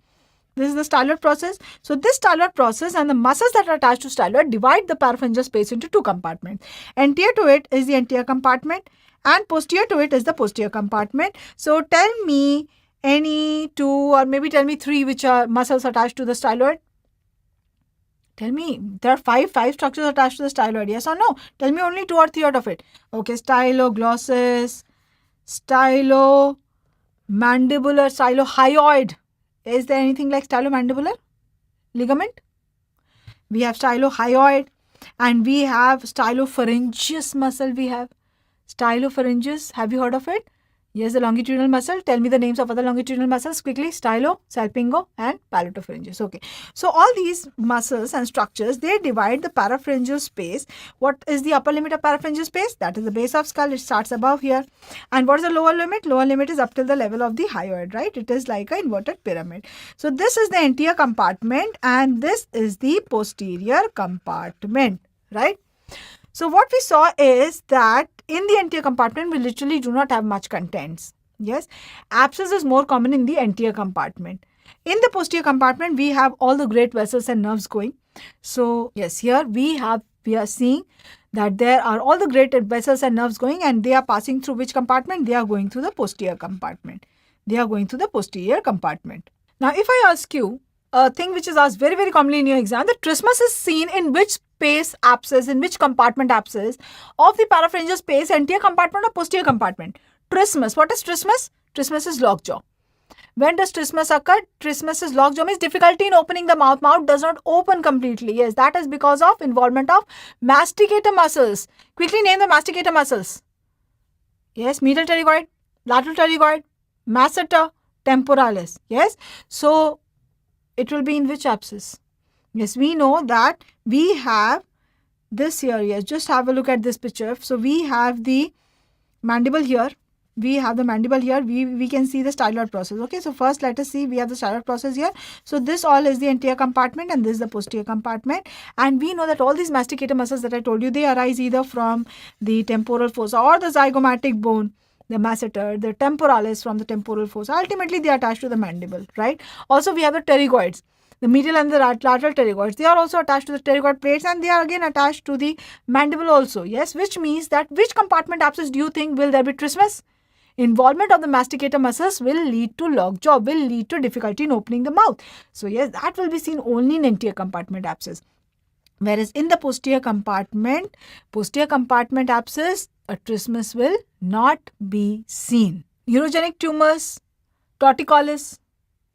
This is the styloid process. So this styloid process and the muscles that are attached to styloid divide the parapharyngeal space into two compartments. Anterior to it is the anterior compartment, and posterior to it is the posterior compartment. So tell me any two, or maybe tell me three, which are muscles attached to the styloid. Tell me, there are five structures attached to the styloid, yes or no? Tell me only two or three out of it. Okay, styloglossus, stylomandibular, stylohyoid. Is there anything like stylomandibular ligament? We have stylohyoid, and we have stylopharyngeus muscle. We have stylopharyngeus. Have you heard of it? Yes, the longitudinal muscle. Tell me the names of other longitudinal muscles quickly. Stylo, salpingo, and palatopharyngeus. Okay. So all these muscles and structures, they divide the parapharyngeal space. What is the upper limit of parapharyngeal space? That is the base of skull. It starts above here. And what is the lower limit? Lower limit is up till the level of the hyoid, right? It is like an inverted pyramid. So this is the anterior compartment, and this is the posterior compartment, right? So what we saw is that in the anterior compartment, we literally do not have much contents. Yes, abscess is more common in the anterior compartment. In the posterior compartment, we have all the great vessels and nerves going. So yes, here we are seeing that there are all the great vessels and nerves going, and they are passing through which compartment? They are going through the posterior compartment. Now, if I ask you a thing which is asked very, very commonly in your exam, the trismus is seen in which space abscess, in which compartment abscess of the parapharyngeal space, anterior compartment or posterior compartment? Trismus. What is trismus? Trismus is lockjaw. When does trismus occur? Trismus is lockjaw, means difficulty in opening the mouth. Mouth does not open completely. Yes, that is because of involvement of masticator muscles. Quickly name the masticator muscles. Yes, medial pterygoid, lateral pterygoid, masseter, temporalis. Yes, so it will be in which abscess? Yes, we know that we have this here. Yes, just have a look at this picture. So we have the mandible here. We have the mandible here. We can see the styloid process. Okay, so first let us see, we have the styloid process here. So this all is the anterior compartment and this is the posterior compartment. And we know that all these masticator muscles that I told you, they arise either from the temporal fossa or the zygomatic bone, the masseter, the temporalis from the temporal fossa. Ultimately, they are attached to the mandible, right? Also, we have the pterygoids. The medial and the lateral pterygoids, they are also attached to the pterygoid plates and they are again attached to the mandible also. Yes, which means that which compartment abscess do you think will there be trismus? Involvement of the masticator muscles will lead to lockjaw, will lead to difficulty in opening the mouth. So yes, that will be seen only in anterior compartment abscess. Whereas in the posterior compartment abscess, a trismus will not be seen. Urogenic tumors, torticollis,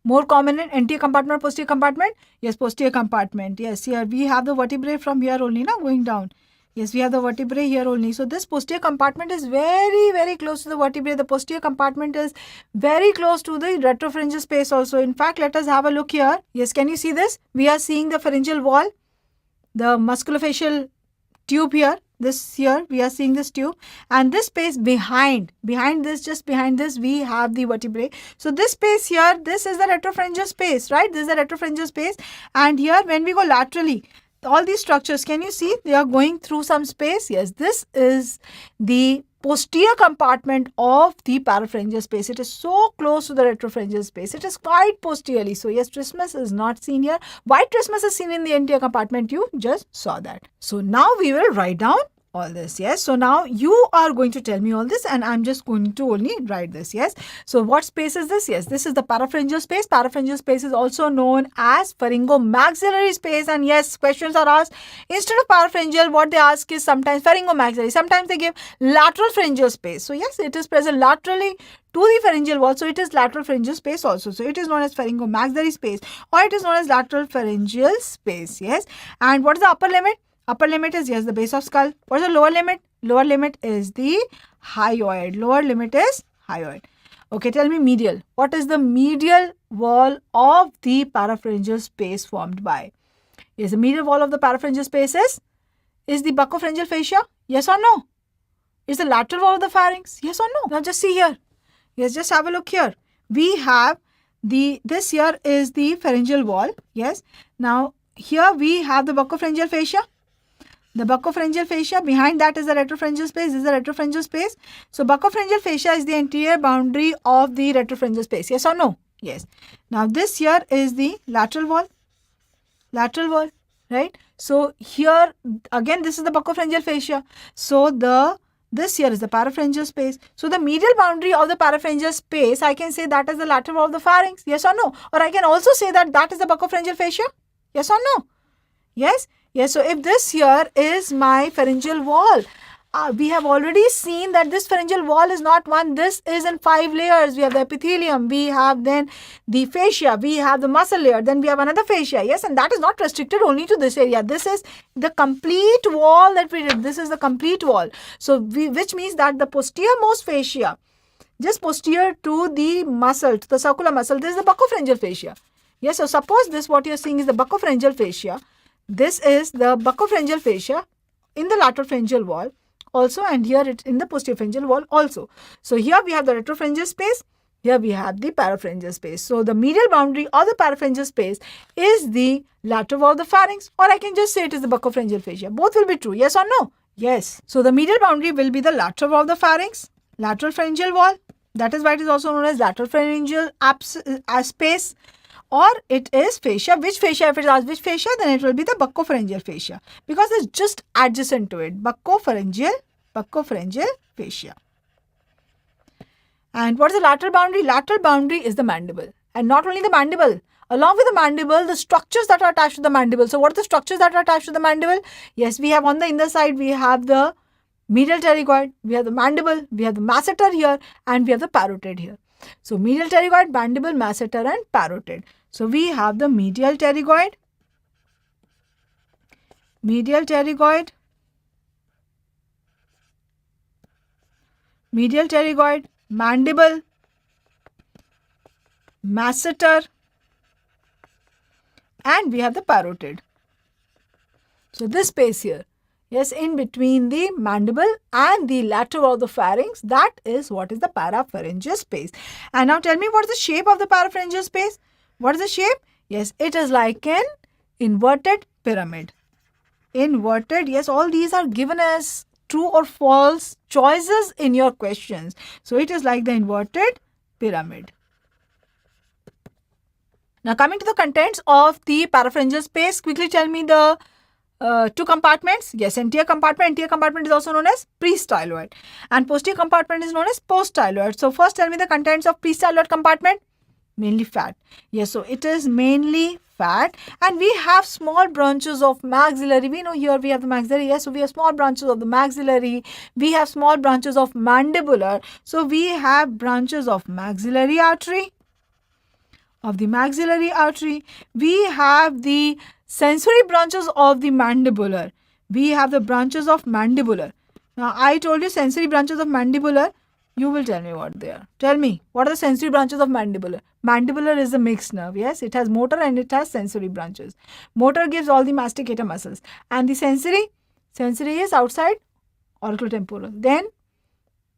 more common in anterior compartment or posterior compartment? Yes, posterior compartment. Yes, here we have the vertebrae from here only, now going down. Yes, we have the vertebrae here only. So this posterior compartment is very, very close to the vertebrae. The posterior compartment is very close to the retropharyngeal space also. In fact, let us have a look here. Yes, can you see this? We are seeing the pharyngeal wall, the musculofacial tube here. This here, we are seeing this tube, and this space behind this, just behind this, we have the vertebrae. So this space here, this is the retropharyngeal space, right? This is the retropharyngeal space, and here when we go laterally, all these structures, can you see they are going through some space? Yes, this is the posterior compartment of the parapharyngeal space. It is so close to the retropharyngeal space. It is quite posteriorly. So yes, trismus is not seen here. Why trismus is seen in the anterior compartment? You just saw that. So now we will write down all this. Yes, so now you are going to tell me all this and I'm just going to only write this. Yes, so what space is this? Yes, this is the parapharyngeal space. Parapharyngeal space is also known as pharyngomaxillary space, and yes, questions are asked instead of parapharyngeal, what they ask is sometimes pharyngomaxillary, sometimes they give lateral pharyngeal space. So yes, it is present laterally to the pharyngeal wall, so it is lateral pharyngeal space also. So it is known as pharyngomaxillary space, or it is known as lateral pharyngeal space. Yes, and what is the upper limit? Upper limit is, yes, the base of skull. What is the lower limit? Lower limit is the hyoid. Lower limit is hyoid. Okay, tell me medial. What is the medial wall of the parapharyngeal space formed by? Yes, the medial wall of the parapharyngeal space is the buccopharyngeal fascia. Yes or no? Is the lateral wall of the pharynx? Yes or no? Now just see here. Yes, just have a look here. We have this here is the pharyngeal wall. Yes. Now here we have the buccopharyngeal fascia. The buccopharyngeal fascia, behind that is the retropharyngeal space. This is the retropharyngeal space. So buccopharyngeal fascia is the anterior boundary of the retropharyngeal space. Yes or no? Yes. Now this here is the lateral wall. Lateral wall, right? So here again this is the buccopharyngeal fascia. So this here is the parapharyngeal space. So the medial boundary of the parapharyngeal space, I can say that is the lateral wall of the pharynx. Yes or no? Or I can also say that is the buccopharyngeal fascia. Yes or no? Yes. Yes, so if this here is my pharyngeal wall, we have already seen that this pharyngeal wall is not one. This is in 5 layers. We have the epithelium, we have then the fascia, we have the muscle layer, then we have another fascia. Yes, and that is not restricted only to this area. This is the complete wall that we did. This is the complete wall. So, which means that the posterior-most fascia, just posterior to the muscle, to the circular muscle, this is the buccopharyngeal fascia. Yes, so suppose this what you are seeing is the buccopharyngeal fascia. This is the buccopharyngeal fascia in the lateral pharyngeal wall also, and here it in the posterior pharyngeal wall also. So here we have the retropharyngeal space, here we have the parapharyngeal space. So the medial boundary of the parapharyngeal space is the lateral wall of the pharynx, or I can just say it is the buccopharyngeal fascia. Both will be true, yes or no? Yes. So the medial boundary will be the lateral wall of the pharynx, lateral pharyngeal wall. That is why it is also known as lateral pharyngeal space. Or it is fascia. Which fascia? If it is asked which fascia, then it will be the buccopharyngeal fascia, because it's just adjacent to it. Buccopharyngeal fascia. And what is the lateral boundary? Lateral boundary is the mandible, and not only the mandible. Along with the mandible, the structures that are attached to the mandible. So what are the structures that are attached to the mandible? Yes, we have on the inner side, we have the medial pterygoid, we have the mandible, we have the masseter here, and we have the parotid here. So medial pterygoid, mandible, masseter and parotid. So we have the medial pterygoid, mandible, masseter, and we have the parotid. So this space here, yes, in between the mandible and the lateral of the pharynx, that is what is the parapharyngeal space. And now tell me, what is the shape of the parapharyngeal space? What is the shape? Yes, it is like an inverted pyramid. Inverted, yes, all these are given as true or false choices in your questions. So it is like the inverted pyramid. Now coming to the contents of the parapharyngeal space, quickly tell me the two compartments. Yes, anterior compartment is also known as prestyloid and posterior compartment is known as poststyloid. So first tell me the contents of prestyloid compartment. Mainly fat. Yes, so it is mainly fat and we have small branches of maxillary. We know here we have the maxillary. Yes, so we have small branches of the maxillary. We have small branches of mandibular. So we have branches of maxillary artery. We have the sensory branches of the mandibular. We have the branches of mandibular. Now I told you sensory branches of mandibular. You will tell me what they are. Tell me, what are the sensory branches of mandibular? Mandibular is a mixed nerve. Yes, it has motor and it has sensory branches. Motor gives all the masticator muscles. And the sensory is outside auriculotemporal. Then,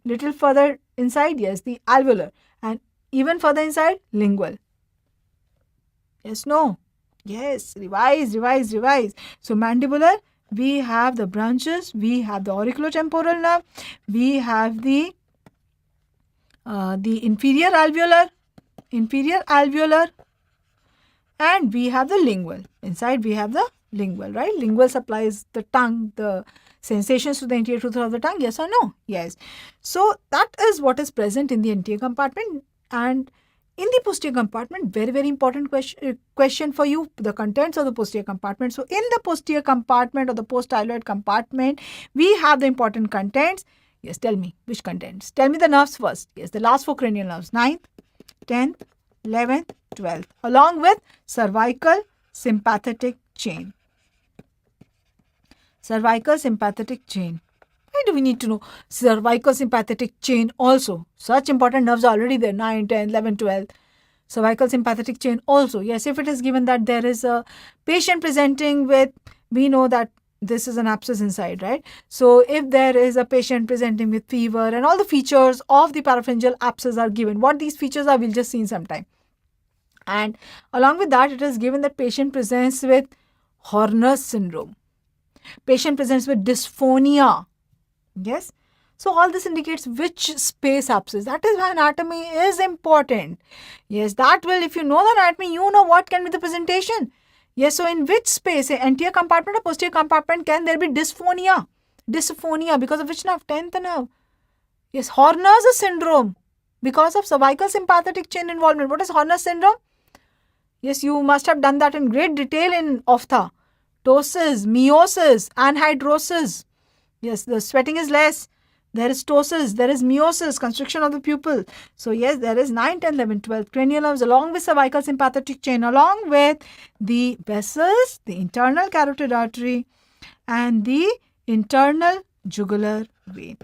little further inside, yes, the alveolar. And even further inside, lingual. Yes, no. Yes, revise. So, mandibular, we have the branches, we have the auriculotemporal nerve, we have the inferior alveolar, and we have the lingual. Inside we have the lingual, right? Lingual supplies the tongue, the sensations to the anterior tooth of the tongue, yes or no? Yes. So that is what is present in the anterior compartment. And in the posterior compartment, very important question for you, the contents of the posterior compartment. So in the posterior compartment or the poststyloid compartment, we have the important contents. Yes, tell me which contents. Tell me the nerves first. Yes, the last four cranial nerves, 9th, 10th, 11th, 12th, along with cervical sympathetic chain. Cervical sympathetic chain. Why do we need to know cervical sympathetic chain also? Such important nerves are already there, 9, 10, 11, 12. Cervical sympathetic chain also. Yes, if it is given that there is a patient presenting with, we know that this is an abscess inside, right? So if there is a patient presenting with fever and all the features of the parapharyngeal abscess are given, what these features are, we'll just see in some time. And along with that, it is given that patient presents with Horner's syndrome. Patient presents with dysphonia. Yes. So all this indicates which space abscess. That is why anatomy is important. Yes, that will, if you know the anatomy, you know what can be the presentation. Yes, so in which space, anterior compartment or posterior compartment, can there be dysphonia? Dysphonia because of which nerve? 10th nerve. Yes, Horner's syndrome because of cervical sympathetic chain involvement. What is Horner's syndrome? Yes, you must have done that in great detail in ophtha. Ptosis, meiosis, anhidrosis. Yes, the sweating is less. There is ptosis, there is meiosis, constriction of the pupil. So yes, there is 9, 10, 11, 12 cranial nerves along with cervical sympathetic chain, along with the vessels, the internal carotid artery and the internal jugular vein.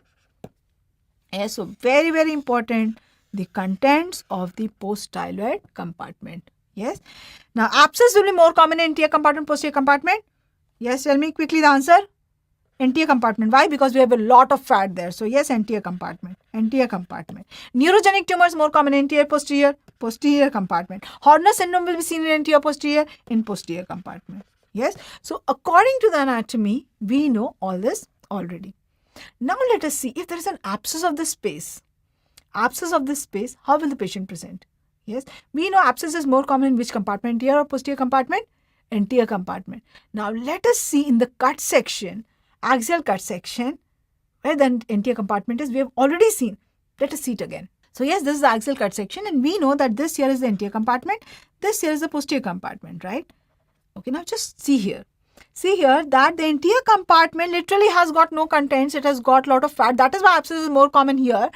Yes, so very important, the contents of the poststyloid compartment. Yes. Now abscess will be more common in anterior compartment, posterior compartment. Yes, tell me quickly the answer. Anterior compartment. Why? Because we have a lot of fat there. So yes, anterior compartment. Neurogenic tumors more common in anterior, posterior compartment. Horner syndrome will be seen in anterior, posterior compartment. Yes. So according to the anatomy, we know all this already. Now let us see if there is an abscess of this space. How will the patient present? Yes. We know abscess is more common in which compartment? Anterior or posterior compartment? Anterior compartment. Now let us see in the cut section, axial cut section, where the anterior compartment is. We have already seen. Let us see it again. So yes, this is the axial cut section and we know that this here is the anterior compartment. This here is the posterior compartment, right? Okay, now just see here. See here that the anterior compartment literally has got no contents. It has got a lot of fat. That is why abscess is more common here.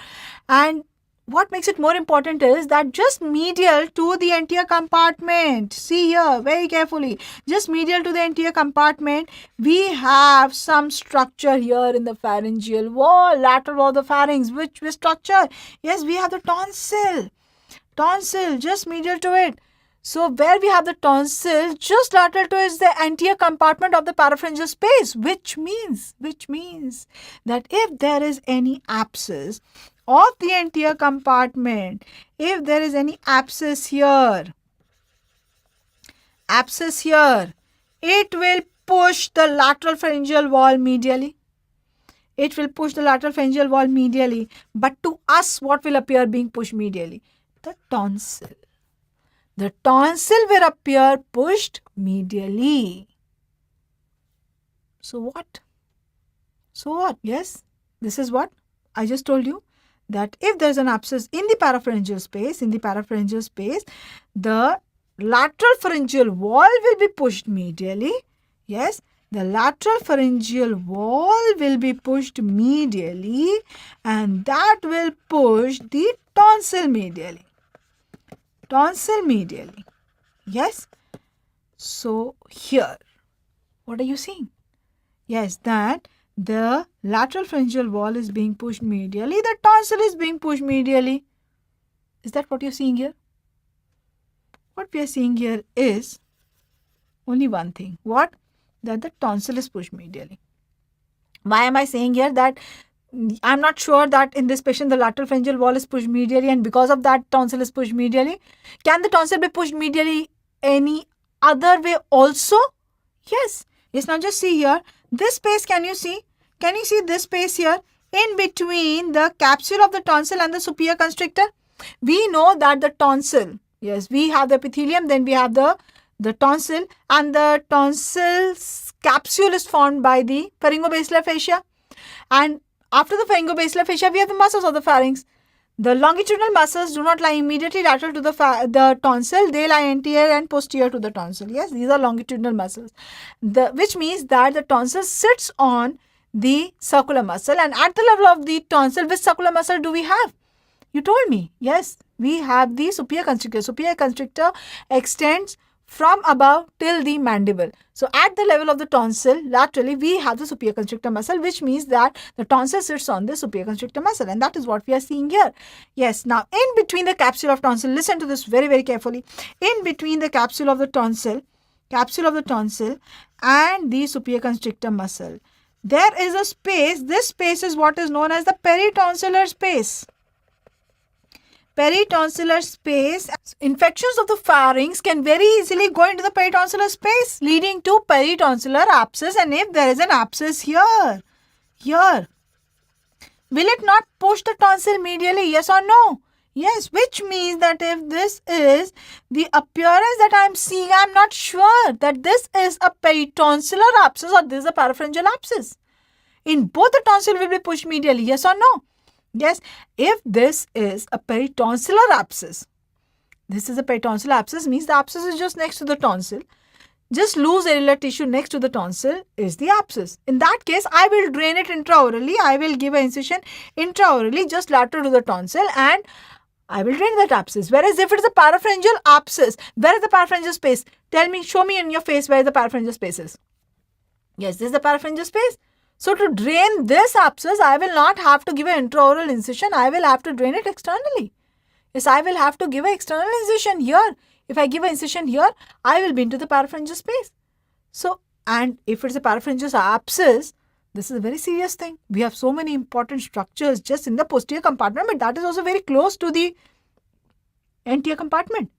And what makes it more important is that just medial to the anterior compartment, see here very carefully, just medial to the anterior compartment, we have some structure here in the pharyngeal wall, lateral wall of the pharynx. Which structure? Yes, we have the tonsil. Tonsil, just medial to it. So where we have the tonsil, just lateral to it is the anterior compartment of the parapharyngeal space, which means that if there is any abscess of the anterior compartment, if there is any abscess here, it will push the lateral pharyngeal wall medially. It will push the lateral pharyngeal wall medially. But to us, what will appear being pushed medially? The tonsil. The tonsil will appear pushed medially. So what? Yes, this is what I just told you, that if there is an abscess in the parapharyngeal space, the lateral pharyngeal wall will be pushed medially. Yes, the lateral pharyngeal wall will be pushed medially, and that will push the tonsil medially. Yes. So here, what are you seeing? Yes, that the lateral pharyngeal wall is being pushed medially, the tonsil is being pushed medially. Is that what you're seeing here? What we are seeing here is only one thing. What? That the tonsil is pushed medially. Why am I saying here that I'm not sure that in this patient the lateral pharyngeal wall is pushed medially and because of that tonsil is pushed medially? Can the tonsil be pushed medially any other way also? Yes. Now just see here. This space, can you see? Can you see this space here? In between the capsule of the tonsil and the superior constrictor? We know that the tonsil, yes, we have the epithelium, then we have the tonsil, and the tonsil's capsule is formed by the pharyngobasilar fascia. And after the pharyngobasilar fascia, we have the muscles of the pharynx. The longitudinal muscles do not lie immediately lateral to the tonsil. They lie anterior and posterior to the tonsil. Yes, these are longitudinal muscles. Which means that the tonsil sits on the circular muscle. And at the level of the tonsil, which circular muscle do we have? You told me. Yes, we have the superior constrictor. Superior constrictor extends from above till the mandible. So at the level of the tonsil, laterally, we have the superior constrictor muscle, which means that the tonsil sits on the superior constrictor muscle, and that is what we are seeing here. Yes, now in between the capsule of tonsil, listen to this very, very carefully. In between the capsule of the tonsil and the superior constrictor muscle, there is a space. This space is what is known as the peritonsillar space. Peritonsillar space. Infections of the pharynx can very easily go into the peritonsillar space, leading to peritonsillar abscess. And if there is an abscess here, will it not push the tonsil medially? Yes or no? Yes, which means that if this is the appearance that I am seeing, I am not sure that this is a peritonsillar abscess or this is a parapharyngeal abscess. In both, the tonsil will be pushed medially. Yes or no? Yes, if this is a peritonsillar abscess, means the abscess is just next to the tonsil. Just loose areolar tissue next to the tonsil is the abscess. In that case, I will drain it intraorally. I will give an incision intraorally just lateral to the tonsil and I will drain that abscess. Whereas if it is a parapharyngeal abscess, where is the parapharyngeal space? Tell me, show me in your face where the parapharyngeal space is. Yes, this is the parapharyngeal space. So to drain this abscess, I will not have to give an intraoral incision. I will have to drain it externally. Yes, I will have to give an external incision here. If I give an incision here, I will be into the parapharyngeal space. So, and if it's a parapharyngeal abscess, this is a very serious thing. We have so many important structures just in the posterior compartment, but that is also very close to the anterior compartment.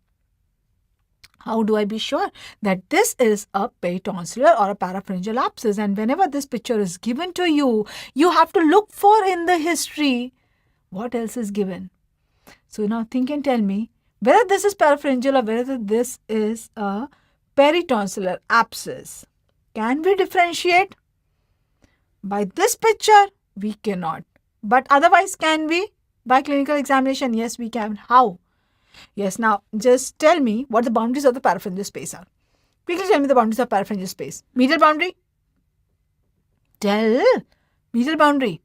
How do I be sure that this is a peritonsillar or a parapharyngeal abscess? And whenever this picture is given to you, you have to look for in the history what else is given. So now think and tell me whether this is parapharyngeal or whether this is a peritonsillar abscess. Can we differentiate? By this picture, we cannot. But otherwise, can we? By clinical examination, yes, we can. How? Yes, now just tell me what the boundaries of the parapharyngeal space are. Quickly tell me the boundaries of parapharyngeal space. Medial boundary? Tell. Medial boundary.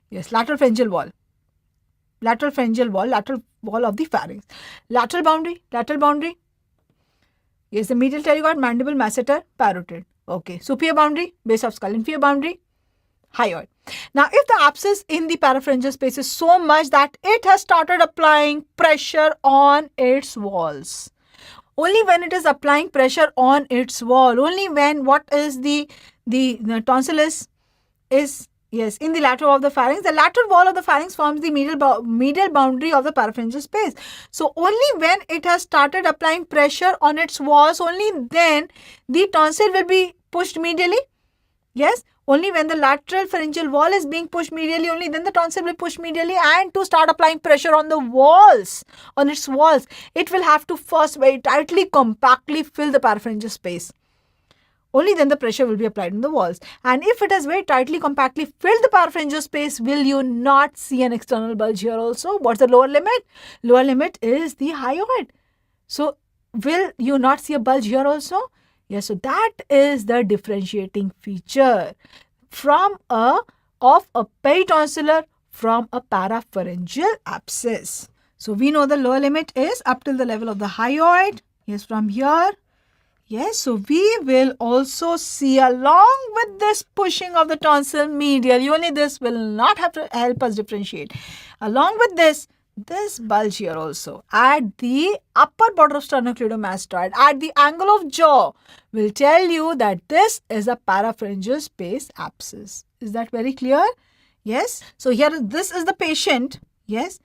Yes, lateral pharyngeal wall. lateral pharyngeal wall, lateral wall of the pharynx. Lateral boundary. Yes, the medial pterygoid, mandible, masseter, parotid. Okay, superior boundary, base of skull. Inferior boundary, hyoid. Now, if the abscess in the parapharyngeal space is so much that it has started applying pressure on its walls, only when it is applying pressure on its wall, only when what is the tonsil is yes in the lateral wall of the pharynx. The lateral wall of the pharynx forms the medial boundary of the parapharyngeal space. So only when it has started applying pressure on its walls, only then the tonsil will be pushed medially. Yes, only when the lateral pharyngeal wall is being pushed medially, only then the tonsil will push medially, and to start applying pressure on the walls, on its walls, it will have to first very tightly, compactly fill the parapharyngeal space. Only then the pressure will be applied on the walls. And if it has very tightly, compactly filled the parapharyngeal space, will you not see an external bulge here also? What's the lower limit? Lower limit is the hyoid. So will you not see a bulge here also? Yes, so that is the differentiating feature of a peritonsillar from a parapharyngeal abscess. So we know the lower limit is up till the level of the hyoid. Yes, from here. Yes, so we will also see along with this pushing of the tonsil medially, only this will not have to help us differentiate. Along with this bulge here also at the upper border of sternocleidomastoid at the angle of jaw will tell you that this is a parapharyngeal space abscess. Is that very clear? Yes. So here this is the patient. Yes.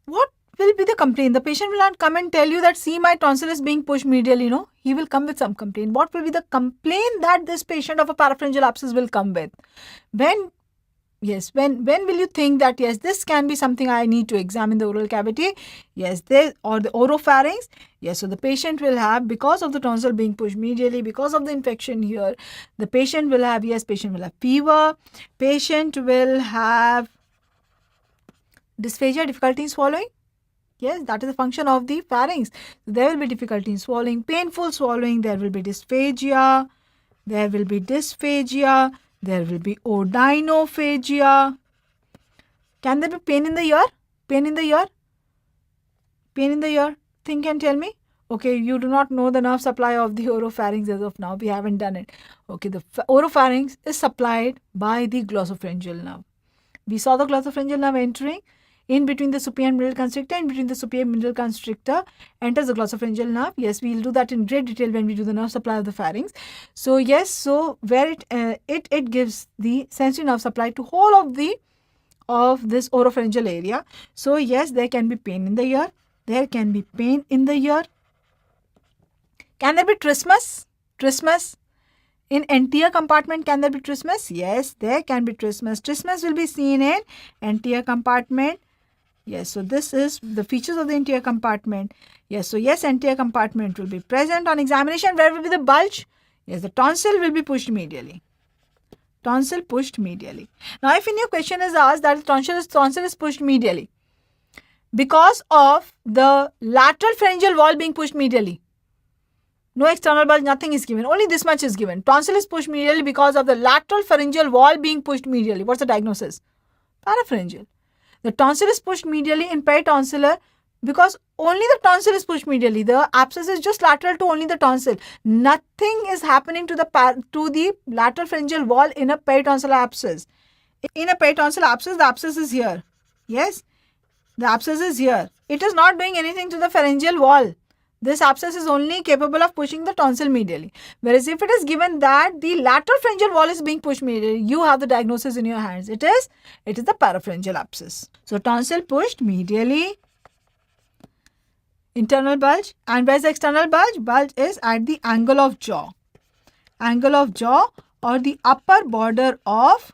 What will be the complaint? The patient will not come and tell you that see my tonsil is being pushed medially. No, he will come with some complaint. What will be the complaint that this patient of a parapharyngeal abscess will come with? When will you think that yes, this can be something I need to examine the oral cavity? Yes, or the oropharynx. Yes, so the patient will have, because of the tonsil being pushed medially, because of the infection here, the patient will have fever, patient will have dysphagia, difficulty in swallowing. Yes, that is a function of the pharynx. There will be difficulty in swallowing, painful swallowing, there will be dysphagia, there will be odynophagia. Can there be pain in the ear? Think and tell me. Okay, you do not know the nerve supply of the oropharynx as of now. We haven't done it. Okay, the oropharynx is supplied by the glossopharyngeal nerve. We saw the glossopharyngeal nerve entering in between the superior and middle constrictor. In between the superior and middle constrictor enters the glossopharyngeal nerve. Yes, we will do that in great detail when we do the nerve supply of the pharynx. So yes, so where it gives the sensory nerve supply to whole of this oropharyngeal area. So yes, there can be pain in the ear. Can there be trismus? In anterior compartment, can there be trismus? Yes, there can be trismus. Trismus will be seen in anterior compartment. Yes, so this is the features of the anterior compartment. Yes, so yes, anterior compartment will be present. On examination, where will be the bulge? Yes, the tonsil will be pushed medially. Now, if in your question is asked that the tonsil is pushed medially because of the lateral pharyngeal wall being pushed medially, no external bulge, nothing is given. Only this much is given. Tonsil is pushed medially because of the lateral pharyngeal wall being pushed medially. What's the diagnosis? Parapharyngeal. The tonsil is pushed medially in peritonsillar because only the tonsil is pushed medially. The abscess is just lateral to only the tonsil. Nothing is happening to the lateral pharyngeal wall in a peritonsillar abscess. In a peritonsillar abscess, the abscess is here. Yes, the abscess is here. It is not doing anything to the pharyngeal wall. This abscess is only capable of pushing the tonsil medially. Whereas if it is given that the lateral pharyngeal wall is being pushed medially, you have the diagnosis in your hands. It is the parapharyngeal abscess. So tonsil pushed medially, internal bulge. And where is the external bulge? Bulge is at the angle of jaw. Or the upper border of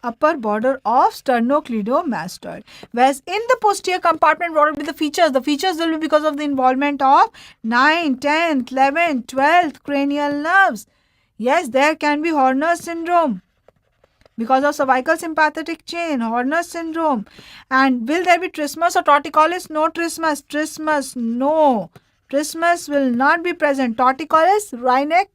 sternocleidomastoid. Whereas in the posterior compartment, what will be the features? The features will be because of the involvement of 9th, 10th, 11th, 12th cranial nerves. Yes, there can be Horner's syndrome because of cervical sympathetic chain, Horner's syndrome. And will there be trismus or torticollis? No trismus. No. Trismus will not be present. Torticollis, rhinic,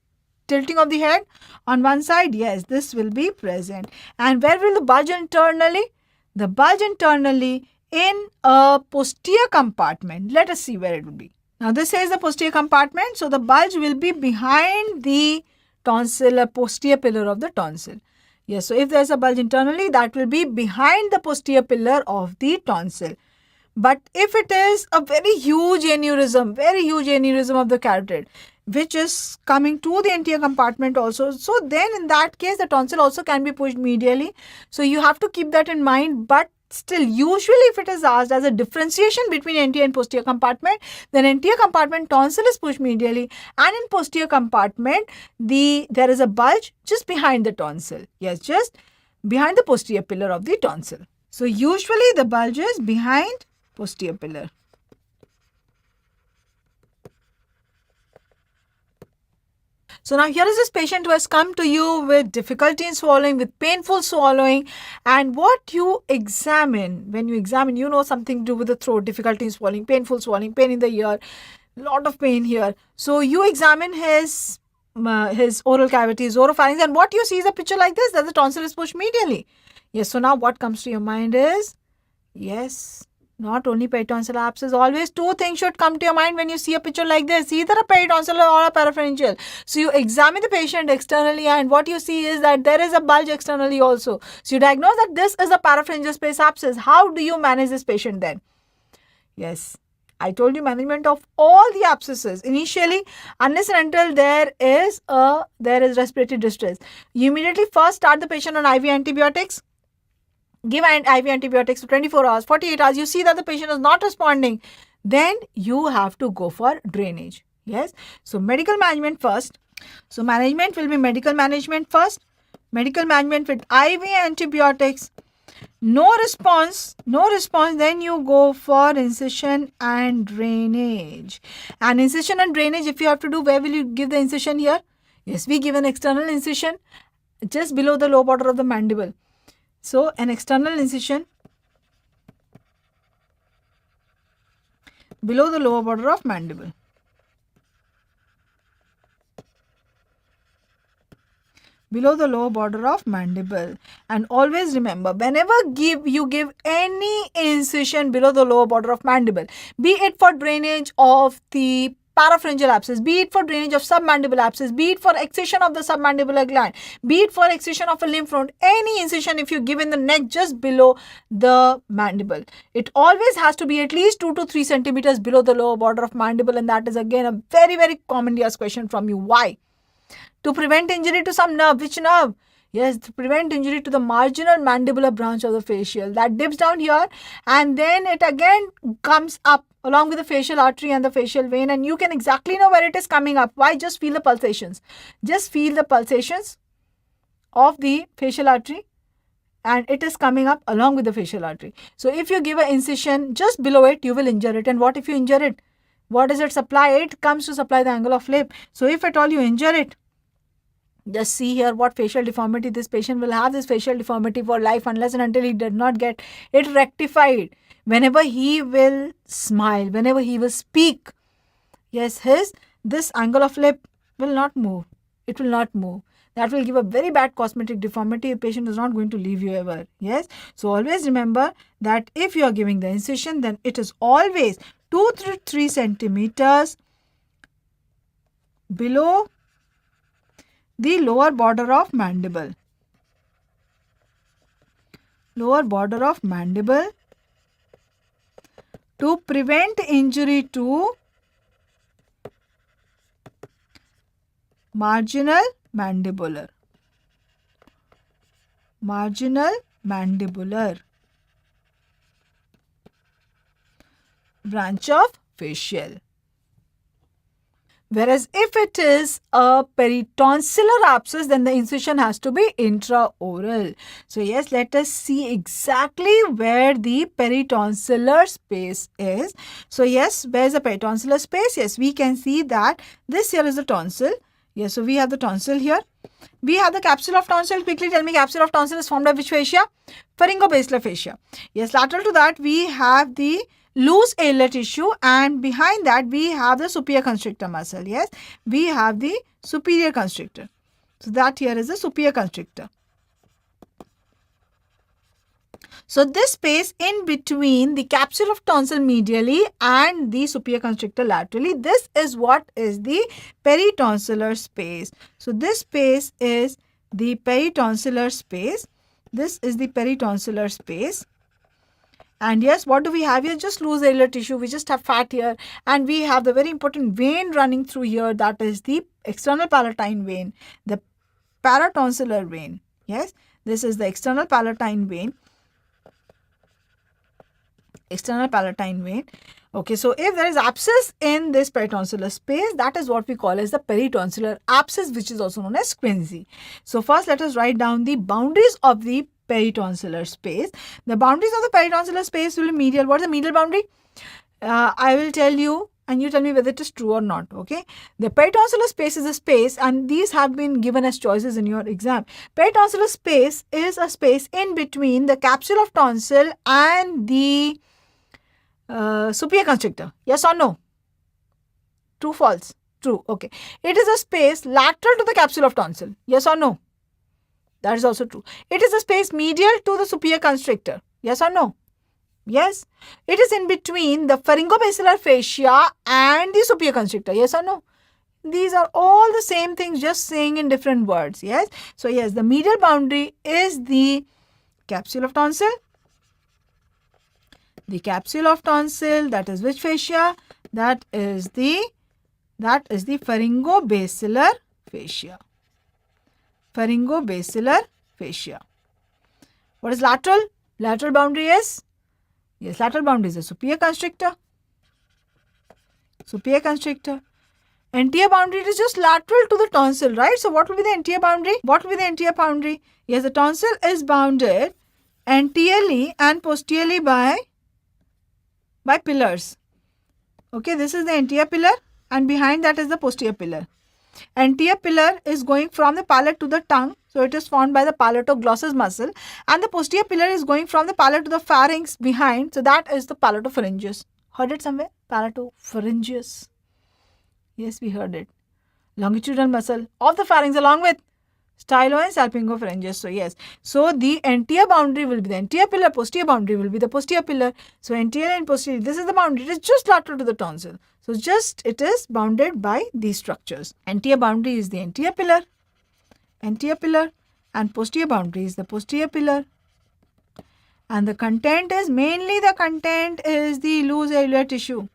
tilting of the head on one side, yes, this will be present. And where will the bulge internally? the bulge internally in a posterior compartment. Let us see where it will be. Now this is the posterior compartment, so the bulge will be behind the tonsil, a posterior pillar of the tonsil. Yes, so if there is a bulge internally, that will be behind the posterior pillar of the tonsil. But if it is a very huge aneurysm of the carotid, which is coming to the anterior compartment also, so then in that case the tonsil also can be pushed medially. So you have to keep that in mind. But still, usually if it is asked as a differentiation between anterior and posterior compartment, then anterior compartment tonsil is pushed medially, and in posterior compartment there is a bulge just behind the tonsil. Yes, just behind the posterior pillar of the tonsil. So usually the bulge is behind posterior pillar. So now here is this patient who has come to you with difficulty in swallowing, with painful swallowing, and what you examine, when you examine, you know something to do with the throat, difficulty in swallowing, painful swallowing, pain in the ear, lot of pain here. So you examine his oral cavity, his oropharynx, and what you see is a picture like this, that the tonsil is pushed medially. Yes, so now what comes to your mind is, yes, not only peritonsil abscess, always two things should come to your mind when you see a picture like this, either a peritonsil or a parapharyngeal. So you examine the patient externally, and what you see is that there is a bulge externally also. So you diagnose that this is a parapharyngeal space abscess. How do you manage this patient then? Yes, I told you management of all the abscesses. Initially, unless and until there is respiratory distress, you immediately first start the patient on IV antibiotics. Give IV antibiotics for 24 hours, 48 hours. You see that the patient is not responding, then you have to go for drainage. Yes. So medical management first. So management will be medical management first. Medical management with IV antibiotics. No response, then you go for incision and drainage. And incision and drainage, if you have to do, where will you give the incision here? Yes, we give an external incision just below the lower border of the mandible. So an external incision below the lower border of mandible. Below the lower border of mandible. And always remember, whenever you give any incision below the lower border of mandible, be it for drainage of the parapharyngeal abscess, be it for drainage of submandibular abscess, be it for excision of the submandibular gland, be it for excision of a lymph node, any incision if you give in the neck just below the mandible, it always has to be at least 2 to 3 centimeters below the lower border of mandible. And that is again a very, very commonly asked question from you. Why? To prevent injury to some nerve. Which nerve? Yes, to prevent injury to the marginal mandibular branch of the facial. That dips down here, and then it again comes up along with the facial artery and the facial vein, and you can exactly know where it is coming up. Why? Just feel the pulsations. Just feel the pulsations of the facial artery, and it is coming up along with the facial artery. So if you give an incision just below it, you will injure it. And what if you injure it? What does it supply? It comes to supply the angle of lip. So if at all you injure it, just see here what facial deformity this patient will have. This facial deformity for life unless and until he did not get it rectified. Whenever he will smile, whenever he will speak, yes, this angle of lip will not move. It will not move. That will give a very bad cosmetic deformity. The patient is not going to leave you ever. Yes. So always remember that if you are giving the incision, then it is always 2 to 3 centimeters below the lower border of mandible. Lower border of mandible, to prevent injury to marginal mandibular branch of facial. Whereas if it is a peritonsillar abscess, then the incision has to be intraoral. So yes, let us see exactly where the peritonsillar space is. So yes, where is the peritonsillar space? Yes, we can see that this here is the tonsil. Yes, so we have the tonsil here. We have the capsule of tonsil. Quickly tell me, capsule of tonsil is formed by which fascia? Pharyngobasilar fascia. Yes, lateral to that we have the loose alar tissue, and behind that we have the superior constrictor muscle. Yes, we have the superior constrictor. So that here is the superior constrictor. So this space in between the capsule of tonsil medially and the superior constrictor laterally, this is what is the peritonsillar space. So this space is the peritonsillar space. This is the peritonsillar space. And yes, what do we have here? Just loose areolar tissue. We just have fat here, and we have the very important vein running through here. That is the external palatine vein, the paratonsillar vein. Yes, this is the external palatine vein. External palatine vein. Okay, so if there is abscess in this peritonsillar space, that is what we call as the peritonsillar abscess, which is also known as quinsy. So first let us write down the boundaries of the peritonsillar space. The boundaries of the peritonsillar space will be medial. What is the medial boundary? I will tell you and you tell me whether it is true or not. Okay, the peritonsillar space is a space, and these have been given as choices in your exam. Peritonsillar space is a space in between the capsule of tonsil and the superior constrictor. Yes or no? True, false? True. Okay. It is a space lateral to the capsule of tonsil. Yes or no? That is also true. It is a space medial to the superior constrictor. Yes or no? Yes. It is in between the pharyngobasilar fascia and the superior constrictor. Yes or no? These are all the same things, just saying in different words. Yes. So yes, the medial boundary is the capsule of tonsil. The capsule of tonsil, that is which fascia? That is the pharyngobasilar fascia. Pharyngobasilar fascia. What is lateral? Lateral boundary is? Yes, lateral boundary is the superior constrictor. Superior constrictor. Anterior boundary is just lateral to the tonsil, right? So what will be the anterior boundary? What will be the anterior boundary? Yes, the tonsil is bounded anteriorly and posteriorly by pillars. Okay, this is the anterior pillar and behind that is the posterior pillar. Anterior pillar is going from the palate to the tongue. So it is formed by the palatoglossus muscle, and the posterior pillar is going from the palate to the pharynx behind. So that is the palatopharyngeus. Heard it somewhere? Palatopharyngeus. Yes, we heard it. Longitudinal muscle of the pharynx along with stylo and salpingopharyngeus. So yes. So the anterior boundary will be the anterior pillar, posterior boundary will be the posterior pillar. So anterior and posterior, this is the boundary. It is just lateral to the tonsil. So just it is bounded by these structures. Anterior boundary is the anterior pillar, and posterior boundary is the posterior pillar. And the content is mainly the loose areolar tissue.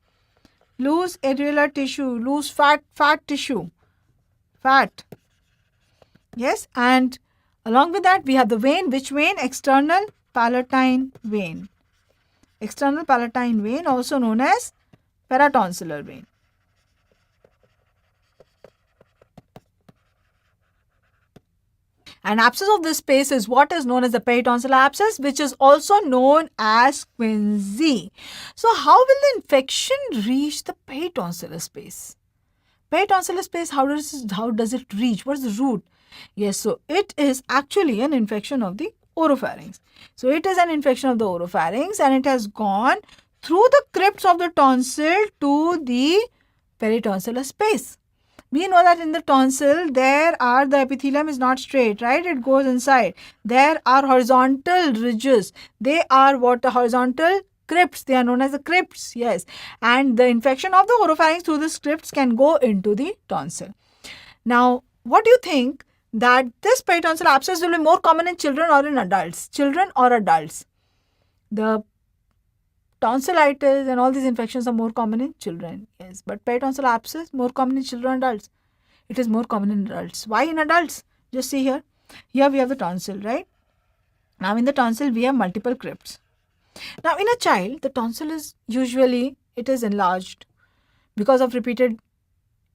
Loose areolar tissue, loose fat tissue. Fat. Yes, and along with that we have the vein. Which vein? External palatine vein. External palatine vein, also known as paratonsillar vein. And abscess of this space is what is known as the peritonsillar abscess, which is also known as quinsy. So how will the infection reach the peritonsillar space? Peritonsillar space, how does it reach? What is the route? Yes, so it is actually an infection of the oropharynx. So it is an infection of the oropharynx, and it has gone through the crypts of the tonsil to the peritonsillar space. We know that in the tonsil, the epithelium is not straight, right? It goes inside. There are horizontal ridges. They are what? The horizontal crypts. They are known as the crypts, yes. And the infection of the oropharynx through the crypts can go into the tonsil. Now, what do you think that this peritonsillar abscess will be more common in children or in adults? Children or adults? The tonsillitis and all these infections are more common in children, yes. But peritonsillar abscess more common in children and adults. It is more common in adults. Why in adults? Just see here. Here we have the tonsil, right? Now in the tonsil we have multiple crypts. Now in a child, the tonsil is usually, it is enlarged because of repeated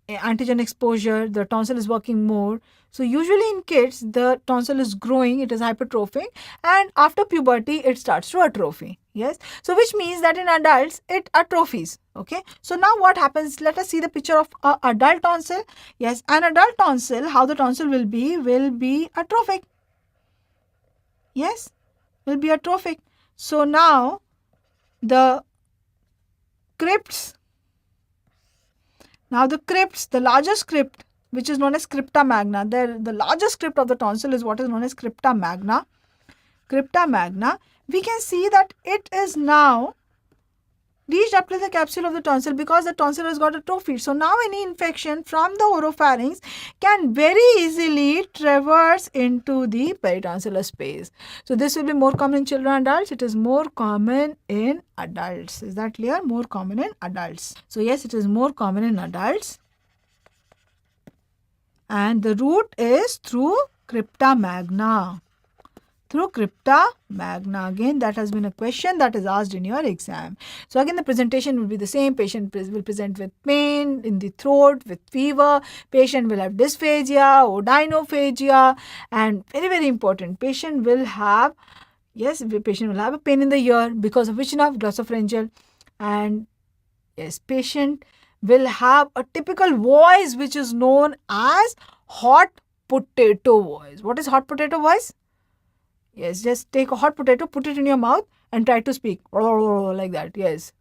antigen exposure. The tonsil is working more. So usually in kids, the tonsil is growing, it is hypertrophic, and after puberty it starts to atrophy. Yes. So which means that in adults it atrophies. Okay. So now what happens? Let us see the picture of an adult tonsil. Yes, an adult tonsil, how the tonsil will be atrophic. Yes, will be atrophic. So now the crypts, the largest crypt, which is known as crypta magna. The largest crypt of the tonsil is what is known as crypta magna. Crypta magna, we can see that it is now reached up to the capsule of the tonsil because the tonsil has got atrophy. So now any infection from the oropharynx can very easily traverse into the peritonsillar space. So this will be more common in children and adults. It is more common in adults. Is that clear? More common in adults. So yes, it is more common in adults. And the route is through crypta magna. Through crypta magna. Again, that has been a question that is asked in your exam. So again, the presentation will be the same. Patient will present with pain in the throat, with fever. Patient will have dysphagia, odynophagia, and very important, patient will have a pain in the ear because of which nerve? Glossopharyngeal. And yes, patient will have a typical voice which is known as hot potato voice. What is hot potato voice? Yes, just take a hot potato, put it in your mouth and try to speak like that. Yes.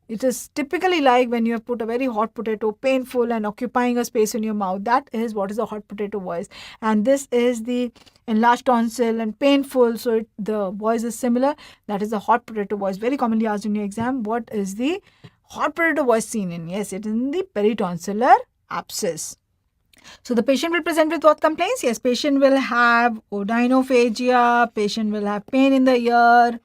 It is typically like when you have put a very hot potato, painful and occupying a space in your mouth. That is what is a hot potato voice. And this is the enlarged tonsil and painful. So the voice is similar. That is the hot potato voice. Very commonly asked in your exam. What is the hot potato voice seen in? Yes, it is in the peritonsillar abscess. So the patient will present with what complaints? Yes, patient will have odynophagia, patient will have pain in the ear,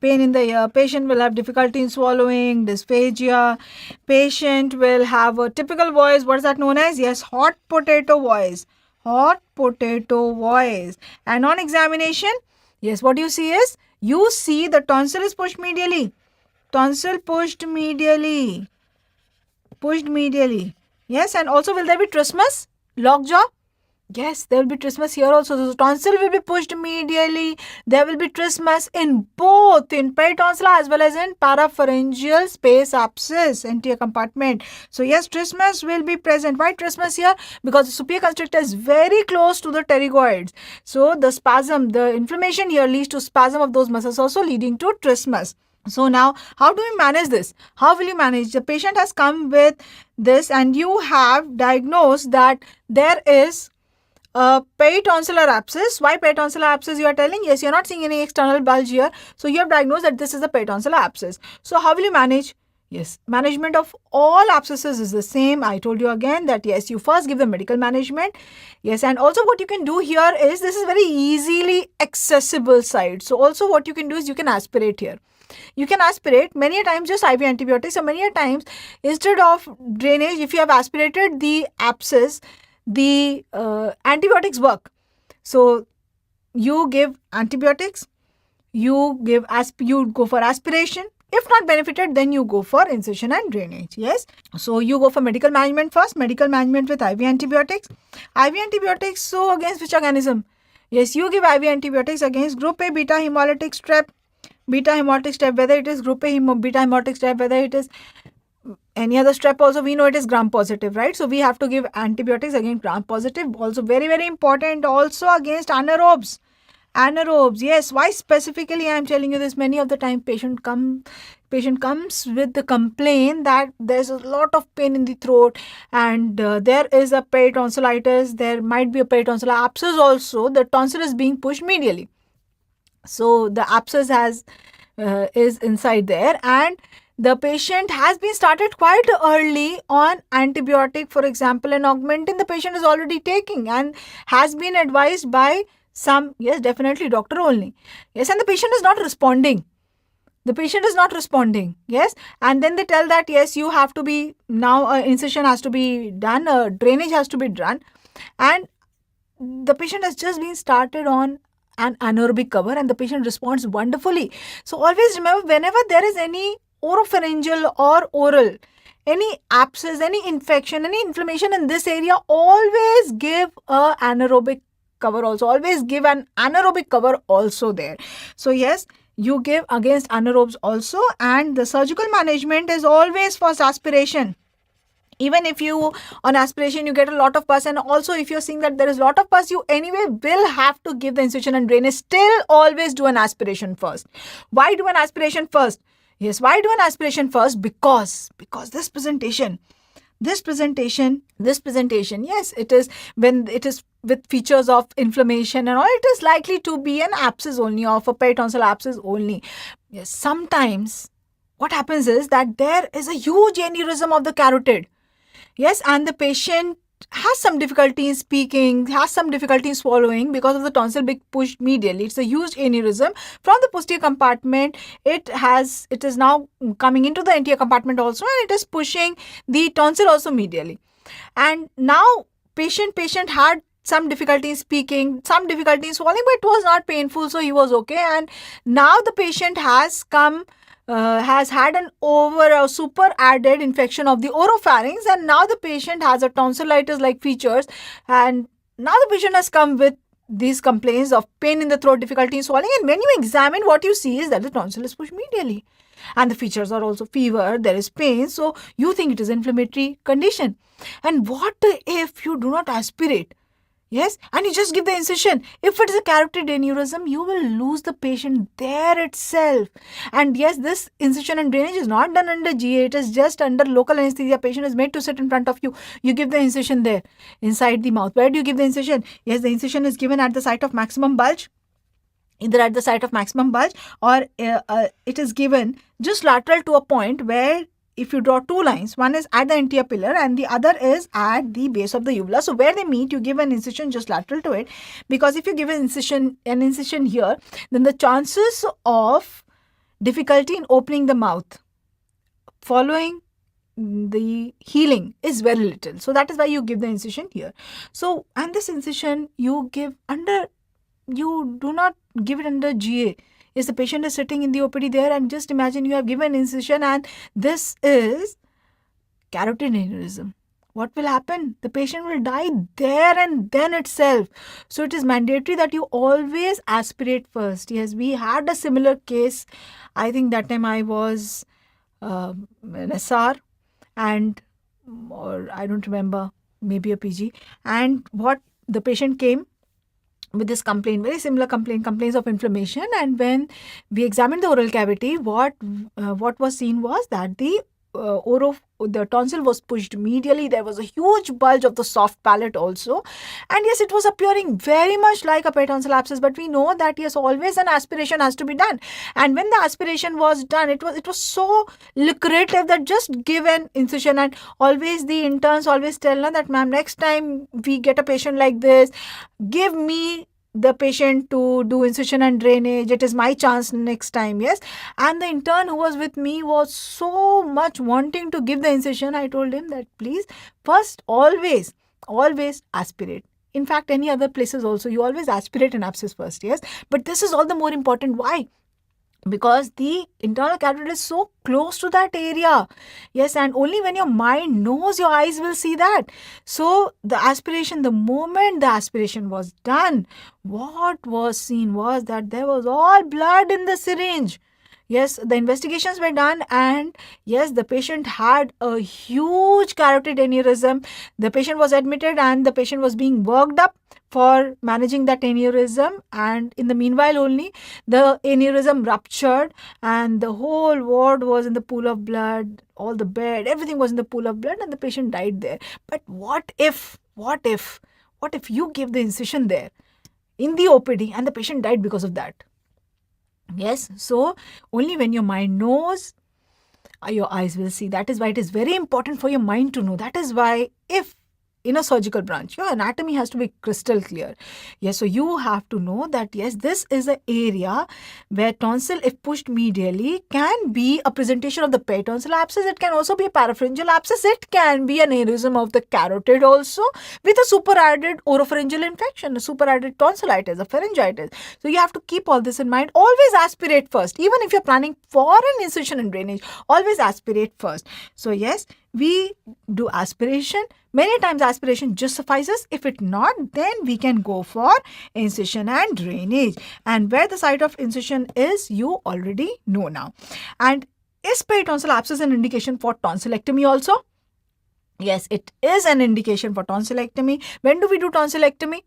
patient will have difficulty in swallowing, dysphagia, patient will have a typical voice. What is that known as? Yes, hot potato voice. Hot potato voice. And on examination, yes, what you see is, you see the tonsil is pushed medially. Tonsil pushed medially. Pushed medially. Yes, and also will there be trismus, lockjaw? Yes, there will be trismus here also. So tonsil will be pushed medially. There will be trismus in both, in peritonsillar as well as in parapharyngeal space abscess, anterior compartment. So yes, trismus will be present. Why trismus here? Because the superior constrictor is very close to the pterygoids. So the spasm, the inflammation here leads to spasm of those muscles also leading to trismus. So now, how do we manage this? How will you manage? The patient has come with this and you have diagnosed that there is a peritonsillar abscess. Why peritonsillar abscess you are telling? Yes, you are not seeing any external bulge here. So you have diagnosed that this is a peritonsillar abscess. So how will you manage? Yes, management of all abscesses is the same. I told you again that yes, you first give the medical management. Yes, and also what you can do here is, this is very easily accessible site. So also what you can do is you can aspirate here. You can aspirate many a times just IV antibiotics, or many a times instead of drainage, if you have aspirated the abscess, the antibiotics work. So you give antibiotics, you go for aspiration. If not benefited, then you go for incision and drainage. Yes. So you go for medical management first, medical management with IV antibiotics. IV antibiotics, so against which organism? Yes, you give IV antibiotics against group A beta hemolytic strep. Beta hemolytic strep, whether it is group A beta hemolytic strep, whether it is any other strep also, we know it is gram positive, right? So we have to give antibiotics against gram positive. Also very important, also against anaerobes. Anaerobes, yes. Why specifically I am telling you this? Many of the time patient comes with the complaint that there's a lot of pain in the throat and there is a peritonsillitis. There might be a peritonsillar abscess also. The tonsil is being pushed medially. So the abscess is inside there, and the patient has been started quite early on antibiotic, for example, an augmentin the patient is already taking and has been advised by some, yes, definitely doctor only. Yes, and the patient is not responding. The patient is not responding. Yes, and then they tell that yes, you have to be now incision has to be done, drainage has to be done, and the patient has just been started on an anaerobic cover and the patient responds wonderfully. So always remember, whenever there is any oropharyngeal or oral, any abscess, any infection, any inflammation in this area, always give a anaerobic cover also. Always give an anaerobic cover also there. So yes, you give against anaerobes also, and the surgical management is always first aspiration. Even if you on aspiration you get a lot of pus, and also if you're seeing that there is a lot of pus, you anyway will have to give the incision and drainage. Still always do an aspiration first. Why do an aspiration first? Yes, why do an aspiration first? Because this presentation, This presentation, yes, it is when it is with features of inflammation and all, it is likely to be an abscess only, of a peritonsil abscess only. Yes, sometimes what happens is that there is a huge aneurysm of the carotid. Yes, and the patient has some difficulty in speaking, has some difficulty in swallowing because of the tonsil being pushed medially. It's a huge aneurysm from the posterior compartment. It is now coming into the anterior compartment also, and it is pushing the tonsil also medially. And now patient had some difficulty in speaking, some difficulty in swallowing, but it was not painful, so he was okay. And now the patient has had a super added infection of the oropharynx, and now the patient has a tonsillitis like features, and now the patient has come with these complaints of pain in the throat, difficulty in swallowing, and when you examine, what you see is that the tonsil is pushed medially, and the features are also fever, there is pain, so you think it is inflammatory condition. And what if you do not aspirate? Yes, and you just give the incision. If it is a carotid aneurysm, you will lose the patient there itself. And yes, this incision and drainage is not done under GA. It is just under local anesthesia. Patient is made to sit in front of you. You give the incision there, inside the mouth. Where do you give the incision? Yes, the incision is given at the site of maximum bulge. Either at the site of maximum bulge, or it is given just lateral to a point where, if you draw two lines, one is at the anterior pillar and the other is at the base of the uvula. So where they meet, you give an incision just lateral to it, because if you give an incision here, then the chances of difficulty in opening the mouth following the healing is very little. So that is why you give the incision here. So, and this incision you give under, you do not give it under GA. Yes, the patient is sitting in the OPD there, and just imagine you have given incision and this is carotid aneurysm. What will happen? The patient will die there and then itself. So it is mandatory that you always aspirate first. Yes, we had a similar case. I think that time I was an SR, or I don't remember, maybe a PG. And what the patient came with this complaint, very similar complaints of inflammation, and when we examined the oral cavity, what was seen was that the tonsil was pushed medially. There was a huge bulge of the soft palate also, and yes, it was appearing very much like a peritonsil abscess. But we know that yes, always an aspiration has to be done, and when the aspiration was done, it was so lucrative that just give an incision. And always the interns always tell her that, ma'am, next time we get a patient like this, give me the patient to do incision and drainage. It is my chance next time. Yes, and the intern who was with me was so much wanting to give the incision. I told him that please, first, always aspirate. In fact, any other places also, you always aspirate an abscess first. Yes, but this is all the more important. Why? Because the internal carotid is so close to that area. Yes, and only when your mind knows, your eyes will see that. So the aspiration, the moment the aspiration was done, what was seen was that there was all blood in the syringe. Yes, the investigations were done, and yes, the patient had a huge carotid aneurysm. The patient was admitted and the patient was being worked up for managing that aneurysm, and in the meanwhile only the aneurysm ruptured and the whole ward was in the pool of blood, all the bed, everything was in the pool of blood, and the patient died there. But what if you give the incision there in the OPD and the patient died because of that? Yes, so only when your mind knows, your eyes will see. That is why it is very important for your mind to know. That is why if in a surgical branch, your anatomy has to be crystal clear. Yes, so you have to know that yes, this is an area where tonsil, if pushed medially, can be a presentation of the peritonsil abscess. It can also be a parapharyngeal abscess. It can be an aneurysm of the carotid also with a superadded oropharyngeal infection, a superadded tonsillitis, a pharyngitis. So you have to keep all this in mind. Always aspirate first. Even if you're planning for an incision and drainage, always aspirate first. So yes, we do aspiration. Many times aspiration just suffices. If it not, then we can go for incision and drainage. And where the site of incision is, you already know now. And is peritonsil abscess an indication for tonsillectomy also? Yes, it is an indication for tonsillectomy. When do we do tonsillectomy?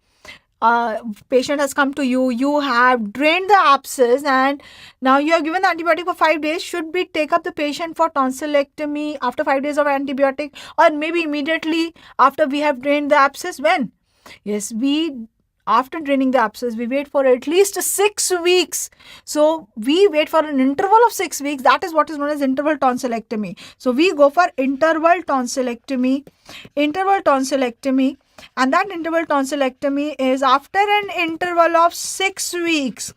patient has come to you, you have drained the abscess, and now you are given the antibiotic for 5 days. Should we take up the patient for tonsillectomy after 5 days of antibiotic, or maybe immediately after we have drained the abscess? When? Yes, after draining the abscess, we wait for at least 6 weeks. So we wait for an interval of 6 weeks. That is what is known as interval tonsillectomy. So we go for interval tonsillectomy. Interval tonsillectomy. And that interval tonsillectomy is after an interval of 6 weeks.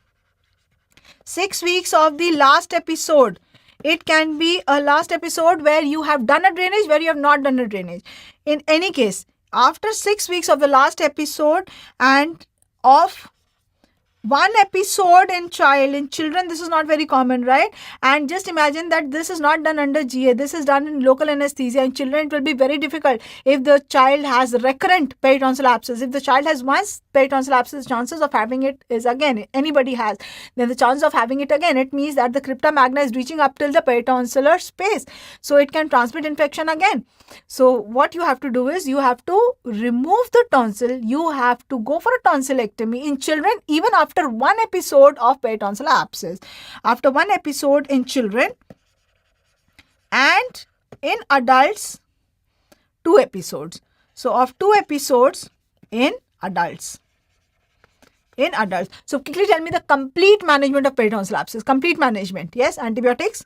6 weeks of the last episode. It can be a last episode where you have done a drainage, where you have not done a drainage. In any case, after 6 weeks of the last episode and of one episode in children, this is not very common, right? And just imagine that this is not done under GA. This is done in local anesthesia. In children, it will be very difficult if the child has recurrent peritonsil abscess. If the child has once peritonsil abscess, chances of having it is again, anybody has, then the chance of having it again, it means that the crypta magna is reaching up till the peritonsillar space. So it can transmit infection again. So what you have to do is you have to remove the tonsil. You have to go for a tonsillectomy in children even after one episode of peritonsillar abscess. After one episode in children, and in adults, 2 episodes. So of 2 episodes in adults. In adults. So quickly tell me the complete management of peritonsillar abscess. Complete management. Yes, antibiotics.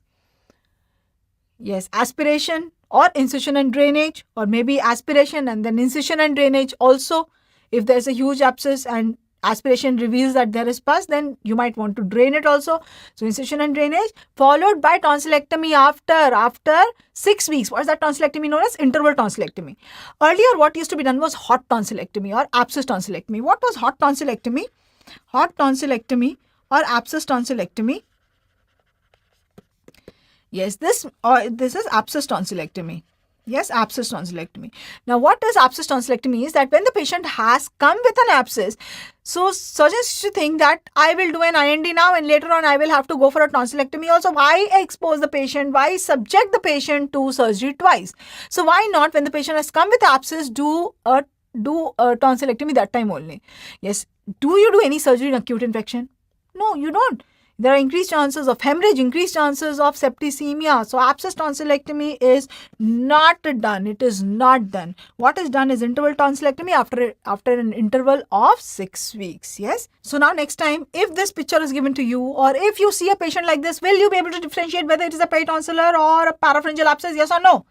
Yes, aspiration or incision and drainage, or maybe aspiration and then incision and drainage also. If there's a huge abscess and aspiration reveals that there is pus, then you might want to drain it also. So incision and drainage, followed by tonsillectomy after 6 weeks. What is that tonsillectomy known as? Interval tonsillectomy. Earlier, what used to be done was hot tonsillectomy or abscess tonsillectomy. What was hot tonsillectomy? Hot tonsillectomy or abscess tonsillectomy. Yes, this is abscess tonsillectomy. Yes, abscess tonsillectomy. Now, what is abscess tonsillectomy is that when the patient has come with an abscess, so surgeons should think that I will do an IND now and later on I will have to go for a tonsillectomy also. Why expose the patient? Why subject the patient to surgery twice? So why not, when the patient has come with abscess, do a tonsillectomy that time only? Yes. Do you do any surgery in acute infection? No, you don't. There are increased chances of hemorrhage, increased chances of septicemia. So abscess tonsillectomy is not done. It is not done. What is done is interval tonsillectomy after an interval of 6 weeks. Yes. So now next time, if this picture is given to you, or if you see a patient like this, will you be able to differentiate whether it is a peritonsillar or a parapharyngeal abscess? Yes or no?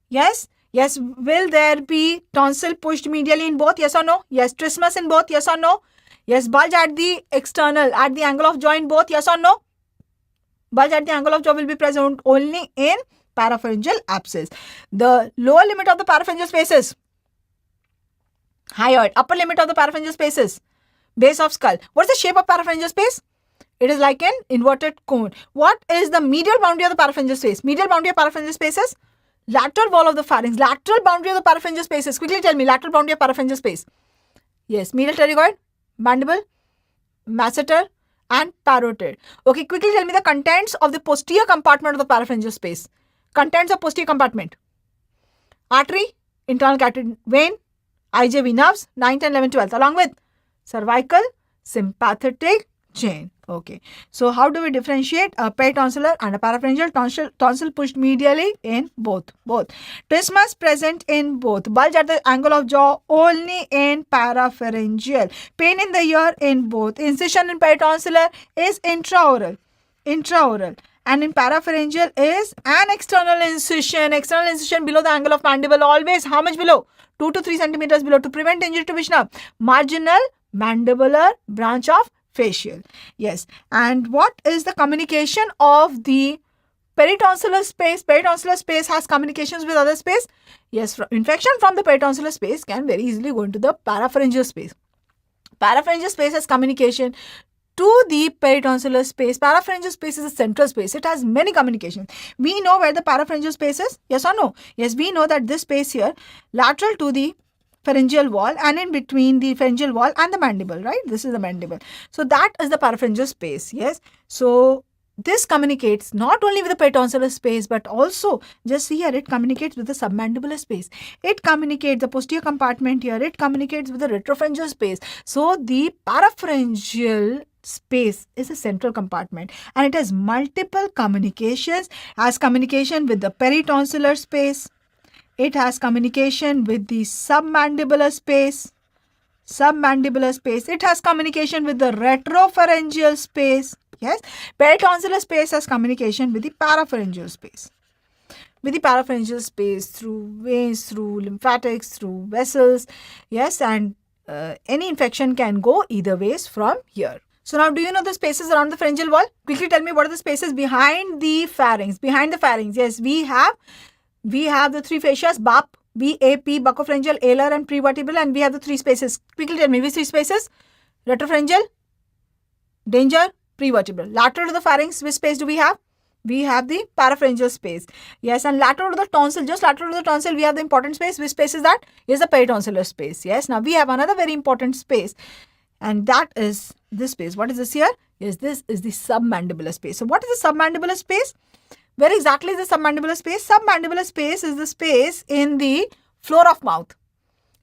Yes. Yes. Will there be tonsil pushed medially in both? Yes or no? Yes. Trismus in both? Yes or no? Yes. Bulge at the external, at the angle of jaw in both? Yes or no? Bulge at the angle of jaw will be present only in parapharyngeal abscess. The lower limit of the parapharyngeal spaces, hyoid. Upper limit of the parapharyngeal spaces, base of skull. What is the shape of parapharyngeal space? It is like an inverted cone. What is the medial boundary of the parapharyngeal space? Medial boundary of parapharyngeal spaces? Lateral wall of the pharynx. Lateral boundary of the parapharyngeal spaces. Quickly tell me, lateral boundary of parapharyngeal space. Yes, medial pterygoid, mandible, masseter, and parotid. Okay, quickly tell me the contents of the posterior compartment of the parapharyngeal space. Contents of posterior compartment. Artery, internal carotid vein, IJV nerves, 9th and 11th, 12th, along with cervical, sympathetic chain. Okay, so how do we differentiate a peritonsillar and a parapharyngeal? Tonsil pushed medially in both. Trismus present in both. Bulge at the angle of jaw only in parapharyngeal. Pain in the ear in both. Incision in peritonsillar is intraoral. And in parapharyngeal is an external incision. External incision below the angle of mandible. Always how much below? 2 to 3 centimeters below, to prevent injury to which nerve? Marginal mandibular branch of facial. Yes. And what is the communication of the peritonsillar space? Peritonsillar space has communications with other space. Yes. Infection from the peritonsillar space can very easily go into the parapharyngeal space. Parapharyngeal space has communication to the peritonsillar space. Parapharyngeal space is a central space. It has many communications. We know where the parapharyngeal space is. Yes or no? Yes, we know that this space here, lateral to the pharyngeal wall and in between the pharyngeal wall and the mandible, right? This is the mandible. So that is the parapharyngeal space. Yes. So this communicates not only with the peritonsillar space, but also, just see here, it communicates with the submandibular space. It communicates the posterior compartment here. It communicates with the retropharyngeal space. So the parapharyngeal space is a central compartment, and it has multiple communications. Has communication with the peritonsillar space. It has communication with the submandibular space. It has communication with the retropharyngeal space. Yes, peritonsillar space has communication with the parapharyngeal space. Through veins, through lymphatics, through vessels. Yes, and any infection can go either ways from here. So now, do you know the spaces around the pharyngeal wall? Quickly tell me, what are the spaces behind the pharynx? Behind the pharynx, yes, we have the three fascias, BAP, buccopharyngeal, alar, and prevertebral, and we have the three spaces. Quickly tell me, which three spaces? Retropharyngeal, danger, prevertebral. Lateral to the pharynx, which space do we have? We have the parapharyngeal space. Yes, and lateral to the tonsil, just lateral to the tonsil, we have the important space. Which space is that? Is the peritonsillar space. Yes, now we have another very important space, and that is this space. What is this here? Yes, this is the submandibular space. So what is the submandibular space? Where exactly is the submandibular space? Submandibular space is the space in the floor of mouth.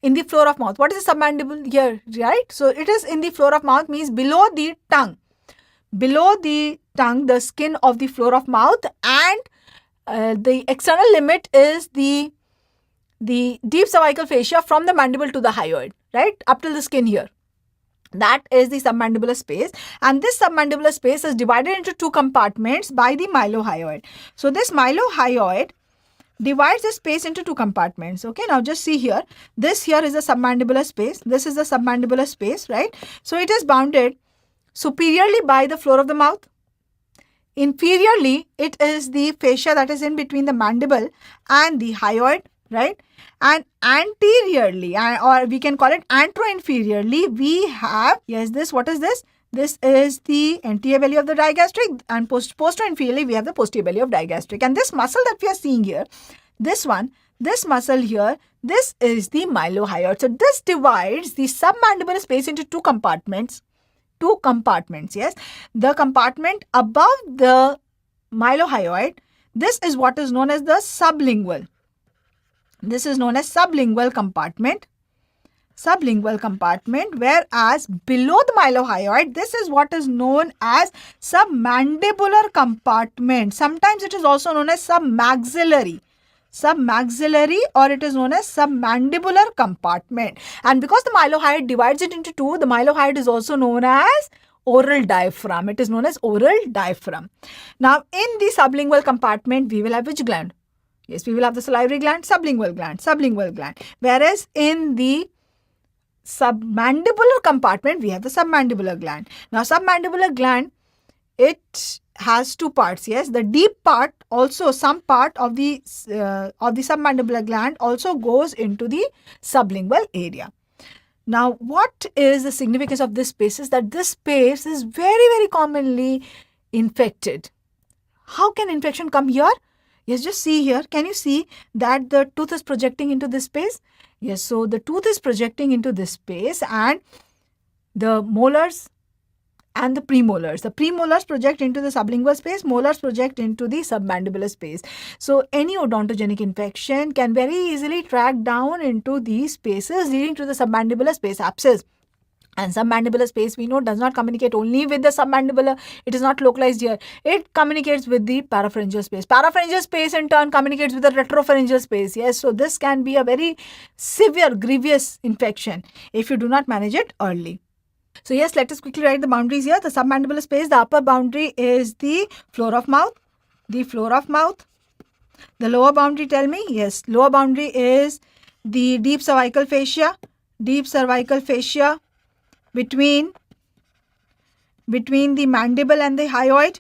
In the floor of mouth. What is the submandible here, right? So it is in the floor of mouth, means below the tongue. Below the tongue, the skin of the floor of mouth, and the external limit is the deep cervical fascia from the mandible to the hyoid, right? Up till the skin here. That is the submandibular space, and this submandibular space is divided into two compartments by the mylohyoid. So this mylohyoid divides the space into two compartments. Okay, now just see here. This here is the submandibular space. This is the submandibular space, right? So it is bounded superiorly by the floor of the mouth. Inferiorly, it is the fascia that is in between the mandible and the hyoid, right? And anteriorly, or we can call it anteroinferiorly, we have, yes, this, what is this? This is the anterior belly of the digastric, and posteriorly we have the posterior belly of digastric. And this muscle that we are seeing here, this one, this muscle here, this is the mylohyoid. So this divides the submandibular space into two compartments. Yes. The compartment above the mylohyoid, this is what is known as the sublingual. This is known as sublingual compartment. Whereas below the mylohyoid, this is what is known as submandibular compartment. Sometimes it is also known as submaxillary, or it is known as submandibular compartment. And because the mylohyoid divides it into two, the mylohyoid is also known as oral diaphragm. It is known as oral diaphragm. Now, in the sublingual compartment, we will have which gland? Yes, we will have the salivary gland, sublingual gland. Whereas in the submandibular compartment, we have the submandibular gland. Now, submandibular gland, it has two parts. Yes, the deep part, also some part of the submandibular gland also goes into the sublingual area. Now, what is the significance of this space? Is that this space is very, very commonly infected. How can infection come here? Yes, just see here. Can you see that the tooth is projecting into this space? Yes, so the tooth is projecting into this space, and the molars and the premolars. The premolars project into the sublingual space, molars project into the submandibular space. So any odontogenic infection can very easily track down into these spaces, leading to the submandibular space abscess. And submandibular space, we know, does not communicate only with the submandibular. It is not localized here. It communicates with the parapharyngeal space. Parapharyngeal space in turn communicates with the retropharyngeal space. Yes, so this can be a very severe, grievous infection if you do not manage it early. So yes, let us quickly write the boundaries here. The submandibular space, the upper boundary is the floor of mouth. The lower boundary, tell me. Yes, lower boundary is the deep cervical fascia. Between the mandible and the hyoid.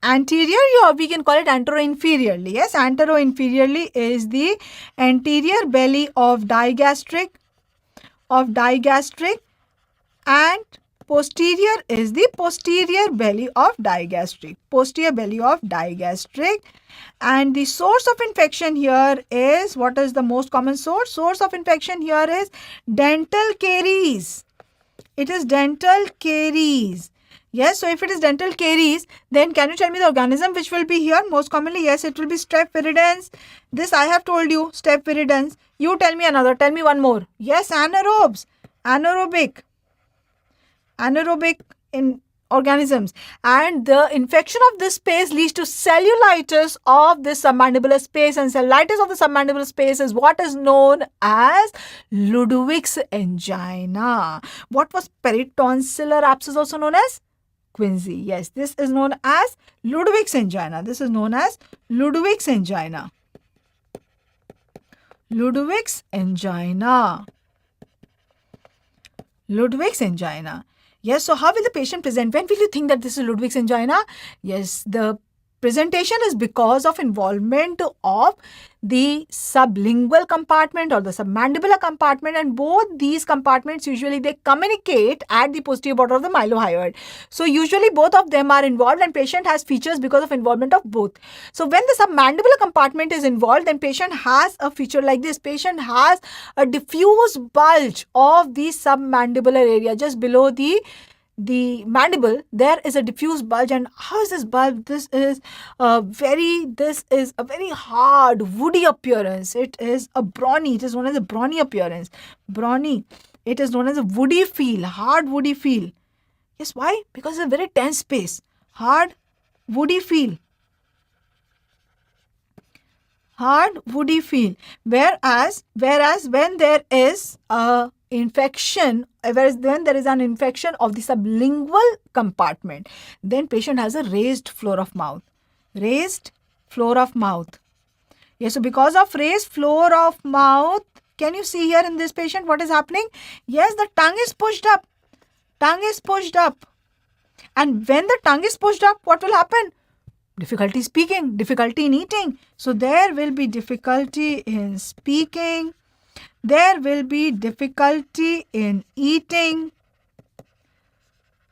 Anterior, we can call it anteroinferiorly. Yes, anteroinferiorly is the anterior belly of digastric, and posterior is the posterior belly of digastric. And the source of infection here is, what is the most common source? Source of infection here is dental caries. It is dental caries. Yes, so if it is dental caries, then can you tell me the organism which will be here? Most commonly, yes, it will be Strep viridans. This I have told you, Strep viridans. You tell me another. Tell me one more. Yes, anaerobes. Anaerobic in organisms, and the infection of this space leads to cellulitis of this submandibular space, and cellulitis of the submandibular space is what is known as Ludwig's angina. What was peritonsillar abscess also known as? Quinsy. Yes, this is known as Ludwig's angina. This is known as Ludwig's angina. Ludwig's angina. Ludwig's angina. Yes, so how will the patient present? When will you think that this is Ludwig's angina? Yes, the presentation is because of involvement of the sublingual compartment or the submandibular compartment, and both these compartments usually they communicate at the posterior border of the mylohyoid. So usually both of them are involved, and patient has features because of involvement of both. So when the submandibular compartment is involved, then patient has a feature like this. Patient has a diffuse bulge of the submandibular area just below the mandible. There is a diffuse bulge. And how is this bulge? This is a very hard woody appearance. It is a brawny. It is known as a brawny appearance. Brawny. It is known as a woody feel, hard woody feel. Yes, why? Because it's a very tense space. Hard woody feel. Hard woody feel. Whereas when there is a infection, whereas when there is an infection of the sublingual compartment, then patient has a raised floor of mouth. Raised floor of mouth. Yes, so because of raised floor of mouth, can you see here in this patient what is happening? Yes, the tongue is pushed up. Tongue is pushed up. And when the tongue is pushed up, what will happen? Difficulty speaking, difficulty in eating. So there will be difficulty in speaking. There will be difficulty in eating.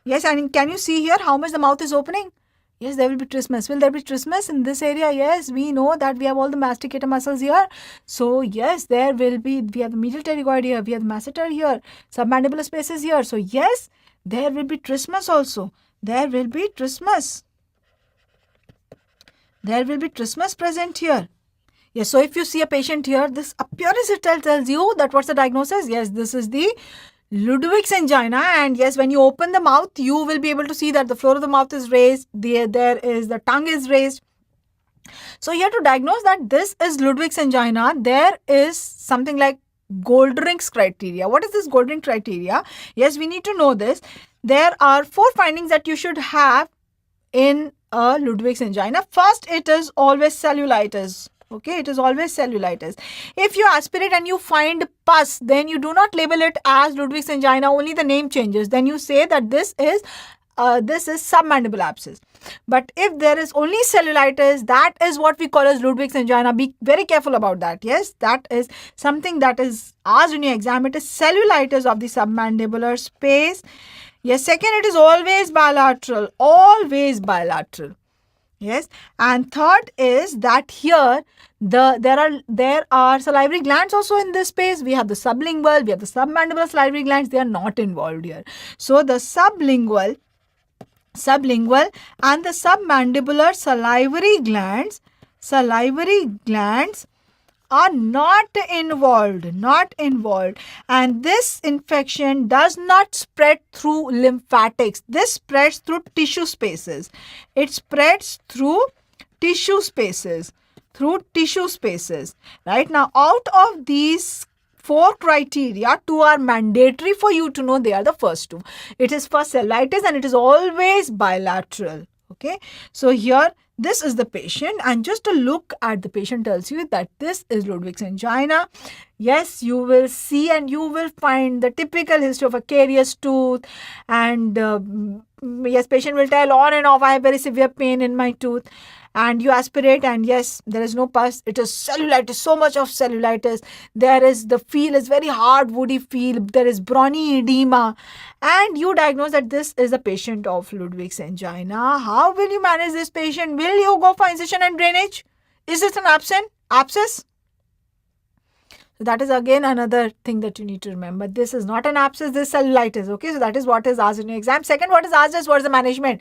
Yes, and can you see here how much the mouth is opening? Yes, there will be trismus. Will there be trismus in this area? Yes, we know that we have all the masticator muscles here. So yes, there will be, we have the medial pterygoid here, we have the masseter here, submandibular spaces here. So yes, there will be trismus also. There will be trismus. There will be trismus present here. Yes, so if you see a patient here, this appearance itself tells you that what's the diagnosis? Yes, this is the Ludwig's angina, and yes, when you open the mouth, you will be able to see that the floor of the mouth is raised, the tongue is raised. So here to diagnose that this is Ludwig's angina, there is something like Goldring's criteria. What is this Goldring criteria? Yes, we need to know this. There are 4 findings that you should have in a Ludwig's angina. First, it is always cellulitis. Okay, it is always cellulitis. If you aspirate and you find pus, then you do not label it as Ludwig's angina, only the name changes. Then you say that this is submandibular abscess. But if there is only cellulitis, that is what we call as Ludwig's angina. Be very careful about that. Yes, that is something that is asked in your exam. It is cellulitis of the submandibular space. Yes, second, it is always bilateral. Always bilateral. Yes, and third is that here there are salivary glands also in this space. We have the sublingual, we have the submandibular salivary glands. They are not involved here. So the sublingual and the submandibular salivary glands are not involved, and this infection does not spread through lymphatics. This spreads through tissue spaces. It spreads through tissue spaces. Right now, out of these 4 criteria, 2 are mandatory for you to know. They are the first 2. It is for cellulitis and it is always bilateral. Okay, so here this is the patient, and just a look at the patient tells you that this is Ludwig's angina. Yes, you will see and you will find the typical history of a carious tooth, and yes, patient will tell on and off, I have very severe pain in my tooth, and you aspirate and yes, there is no pus. It is cellulitis, so much of cellulitis. There is, the feel is very hard woody feel. There is brawny edema, and you diagnose that this is a patient of Ludwig's angina. How will you manage this patient? Will you go for incision and drainage? Is it an abscess? So that is again another thing that you need to remember. This is not an abscess, this is cellulitis. Okay, so that is what is asked in your exam. Second, what is asked is what is the management.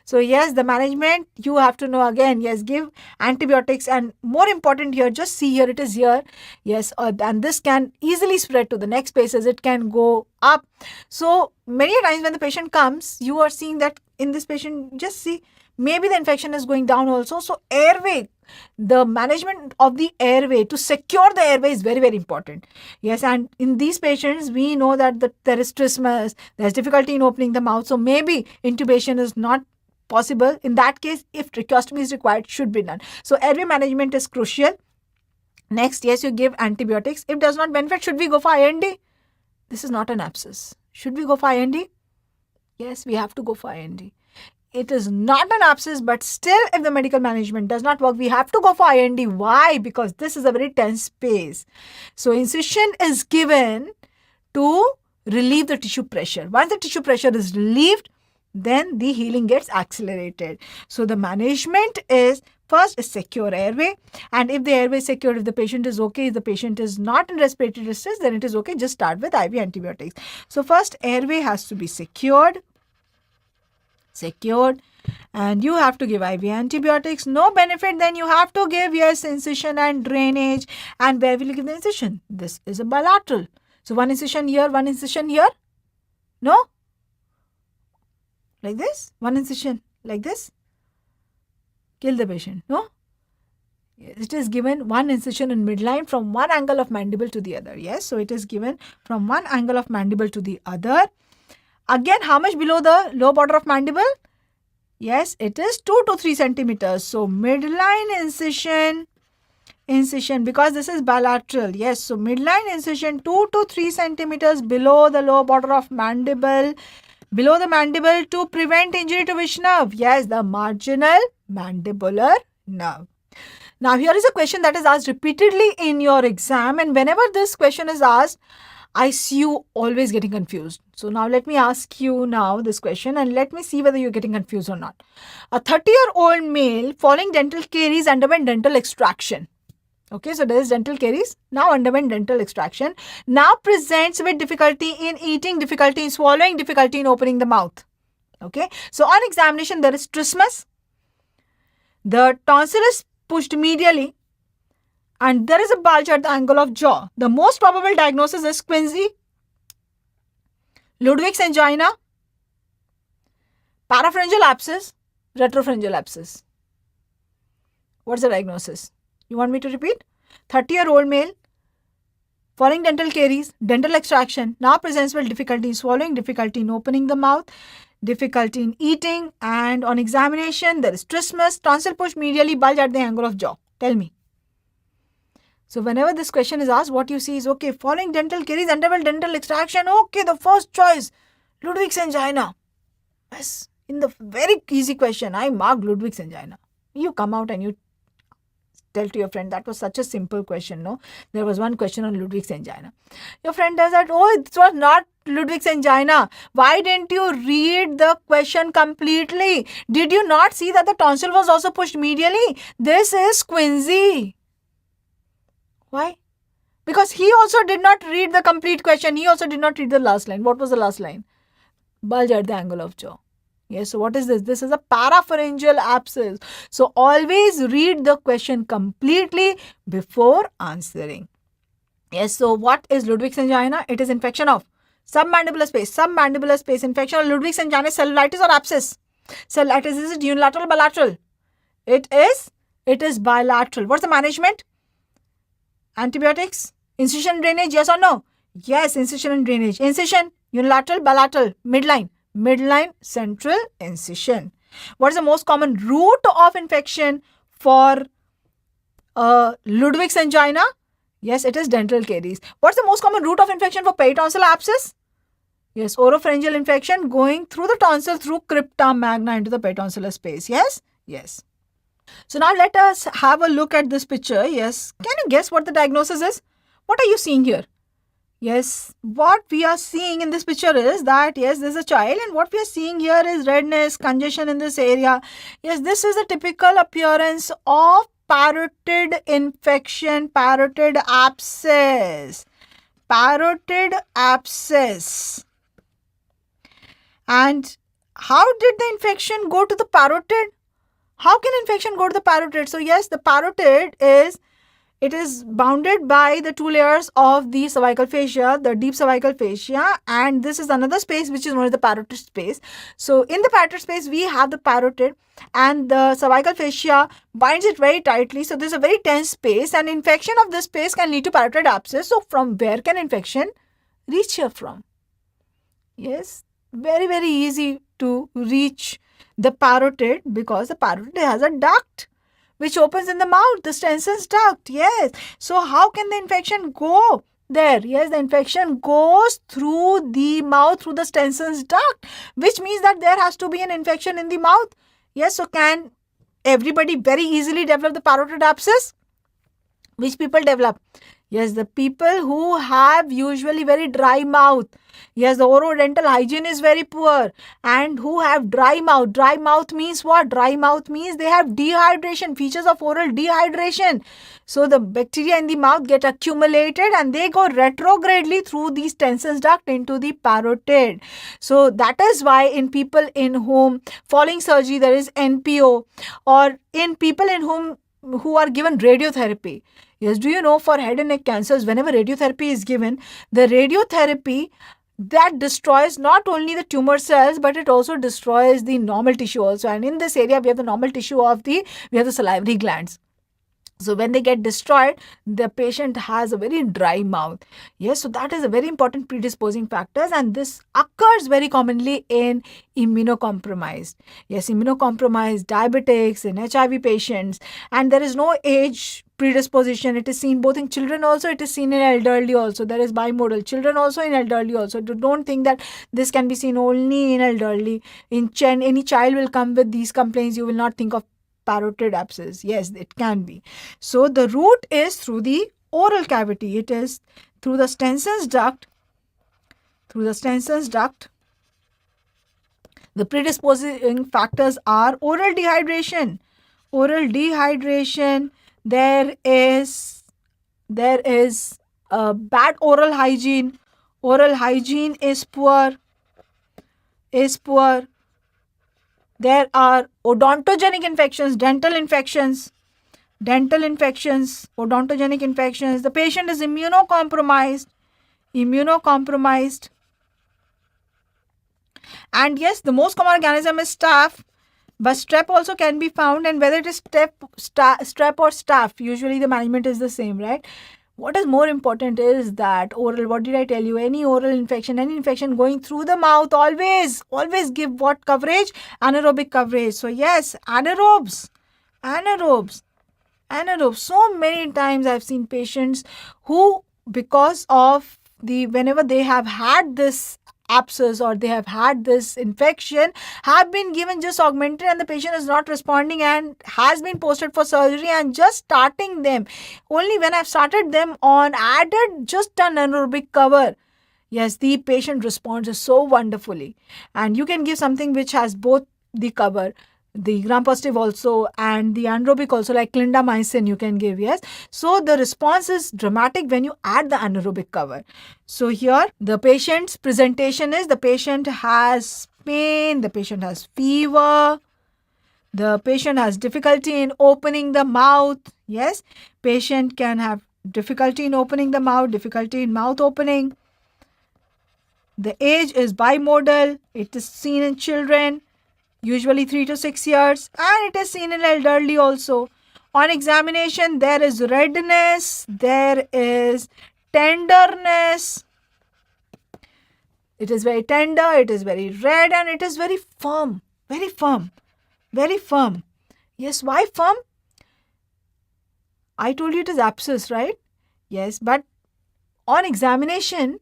So yes, the management you have to know again. Yes, give antibiotics, and more important here, just see here, it is here. Yes, and this can easily spread to the next spaces. It can go up. So many times when the patient comes, you are seeing that in this patient, just see, maybe the infection is going down also. So airway, the management of the airway, to secure the airway is very, very important. Yes, and in these patients, we know that there is trismus, there's difficulty in opening the mouth. So maybe intubation is not possible. In that case, if tracheostomy is required, should be done. So airway management is crucial. Next, yes, you give antibiotics. If does not benefit, should we go for IND? This is not an abscess. Should we go for IND? Yes, we have to go for IND. It is not an abscess, but still if the medical management does not work, we have to go for IND. Why? Because this is a very tense space. So incision is given to relieve the tissue pressure. Once the tissue pressure is relieved, then the healing gets accelerated. So the management is, first is secure airway, and if the airway is secured, if the patient is okay, if the patient is not in respiratory distress, then it is okay, just start with IV antibiotics. So first airway has to be secured, and you have to give IV antibiotics. No benefit, then you have to give, yes, incision and drainage. And where will you give the incision? This is a bilateral. So one incision here, one incision here. No? Like this? One incision like this? Kill the patient. No? It is given one incision in midline from one angle of mandible to the other. Yes, so it is given from one angle of mandible to the other. Again, how much below the lower border of mandible? Yes, it is 2 to 3 centimeters. So midline incision, because this is bilateral. Yes, so midline incision 2 to 3 centimeters below the lower border of mandible, below the mandible, to prevent injury to which nerve? Yes, the marginal mandibular nerve. Now here is a question that is asked repeatedly in your exam, and whenever this question is asked, I see you always getting confused. So now let me ask you now this question, and let me see whether you're getting confused or not. A 30-year-old male following dental caries underwent dental extraction. Okay, so there is dental caries, now underwent dental extraction, now presents with difficulty in eating, difficulty in swallowing, difficulty in opening the mouth. Okay, so on examination there is trismus, the tonsil is pushed medially, and there is a bulge at the angle of jaw. The most probable diagnosis is quinsy, Ludwig's angina, parapharyngeal abscess, retropharyngeal abscess. What's the diagnosis? You want me to repeat? 30-year-old male, following dental caries, dental extraction, now presents with difficulty in swallowing, difficulty in opening the mouth, difficulty in eating, and on examination there is trismus, tonsil pushed medially, bulge at the angle of jaw. Tell me. So whenever this question is asked, what you see is, okay, following dental caries, underwent dental extraction, okay, the first choice, Ludwig's angina. Yes, in the very easy question, I marked Ludwig's angina. You come out and you tell to your friend, that was such a simple question, no? There was one question on Ludwig's angina. Your friend does that, oh, it was not Ludwig's angina. Why didn't you read the question completely? Did you not see that the tonsil was also pushed medially? This is quinsy. Why? Because he also did not read the complete question. He also did not read the last line. What was the last line? Bulge at the angle of jaw. Yes, so what is this? This is a parapharyngeal abscess. So always read the question completely before answering. Yes, so what is Ludwig's angina? It is infection of submandibular space. Submandibular space infection of Ludwig's angina is cellulitis or abscess? Cellulitis, is it unilateral or bilateral? It is bilateral. What's the management? Antibiotics, incision drainage, yes or no? Yes, incision and drainage. Incision, unilateral, bilateral, midline, central incision. What is the most common route of infection for Ludwig's angina? Yes, it is dental caries. What's the most common route of infection for peritonsillar abscess? Yes, oropharyngeal infection going through the tonsil through crypta magna into the peritonsillar space. Yes? Yes. So now let us have a look at this picture. Yes, can you guess what the diagnosis is? What are you seeing here? Yes, what we are seeing in this picture is that, yes, this is a child, and what we are seeing here is redness, congestion in this area. Yes, this is a typical appearance of parotid infection, parotid abscess. Parotid abscess. And how did the infection go to the parotid? How can infection go to the parotid? So yes, the parotid is bounded by the two layers of the cervical fascia, the deep cervical fascia, and this is another space which is known as the parotid space. So in the parotid space, we have the parotid, and the cervical fascia binds it very tightly. So there's a very tense space, and infection of this space can lead to parotid abscess. So from where can infection reach here from? Yes, very, very easy to reach the parotid because the parotid has a duct which opens in the mouth, the Stenson's duct. Yes. So how can the infection go there? Yes, the infection goes through the mouth, through the Stenson's duct, which means that there has to be an infection in the mouth. Yes, so can everybody very easily develop the parotid abscess? Which people develop? Yes, the people who have usually very dry mouth. Yes, the orodental hygiene is very poor, and who have dry mouth. Dry mouth means what? Dry mouth means they have dehydration, features of oral dehydration. So the bacteria in the mouth get accumulated and they go retrogradely through the Stenson's duct into the parotid. So that is why in people in whom following surgery there is NPO, or in people in who are given radiotherapy. Yes, do you know for head and neck cancers, whenever radiotherapy is given, the radiotherapy that destroys not only the tumor cells, but it also destroys the normal tissue also. And in this area, we have the normal tissue we have the salivary glands. So when they get destroyed, the patient has a very dry mouth. Yes, so that is a very important predisposing factors, and this occurs very commonly in immunocompromised. Yes, immunocompromised, diabetics, in HIV patients, and there is no age predisposition. It is seen both in children also, it is seen in elderly also. There is bimodal, children also in elderly also. Don't think that this can be seen only in elderly. Any child will come with these complaints, you will not think of parotid abscess. Yes, it can be. So the route is through the oral cavity. It is through the Stenson's duct. Through the Stenson's duct. The predisposing factors are oral dehydration. Oral dehydration. There is bad oral hygiene. Oral hygiene is poor. There are odontogenic infections, dental infections, odontogenic infections. The patient is immunocompromised. And yes, the most common organism is staph, but strep also can be found, and whether it is strep or staph, usually the management is the same, right? What is more important is that oral, what did I tell you? Any oral infection, any infection going through the mouth, always give what coverage? Anaerobic coverage. So yes, anaerobes. So many times I've seen patients who, because of whenever they have had this abscess or they have had this infection, have been given just augmented, and the patient is not responding and has been posted for surgery, and just starting them, only when I've started them on added just an anaerobic cover, yes, the patient responds so wonderfully. And you can give something which has both the cover, the gram-positive also and the anaerobic also, like clindamycin you can give, yes. So the response is dramatic when you add the anaerobic cover. So here the patient's presentation is, the patient has pain, the patient has fever, the patient has difficulty in opening the mouth. Yes, patient can have difficulty in opening the mouth, difficulty in mouth opening. The age is bimodal, it is seen in children, usually 3 to 6 years, and it is seen in elderly also. On examination, there is redness, there is tenderness. It is very tender, it is very red, and it is very firm. Yes, why firm? I told you it is abscess, right? Yes, but on examination,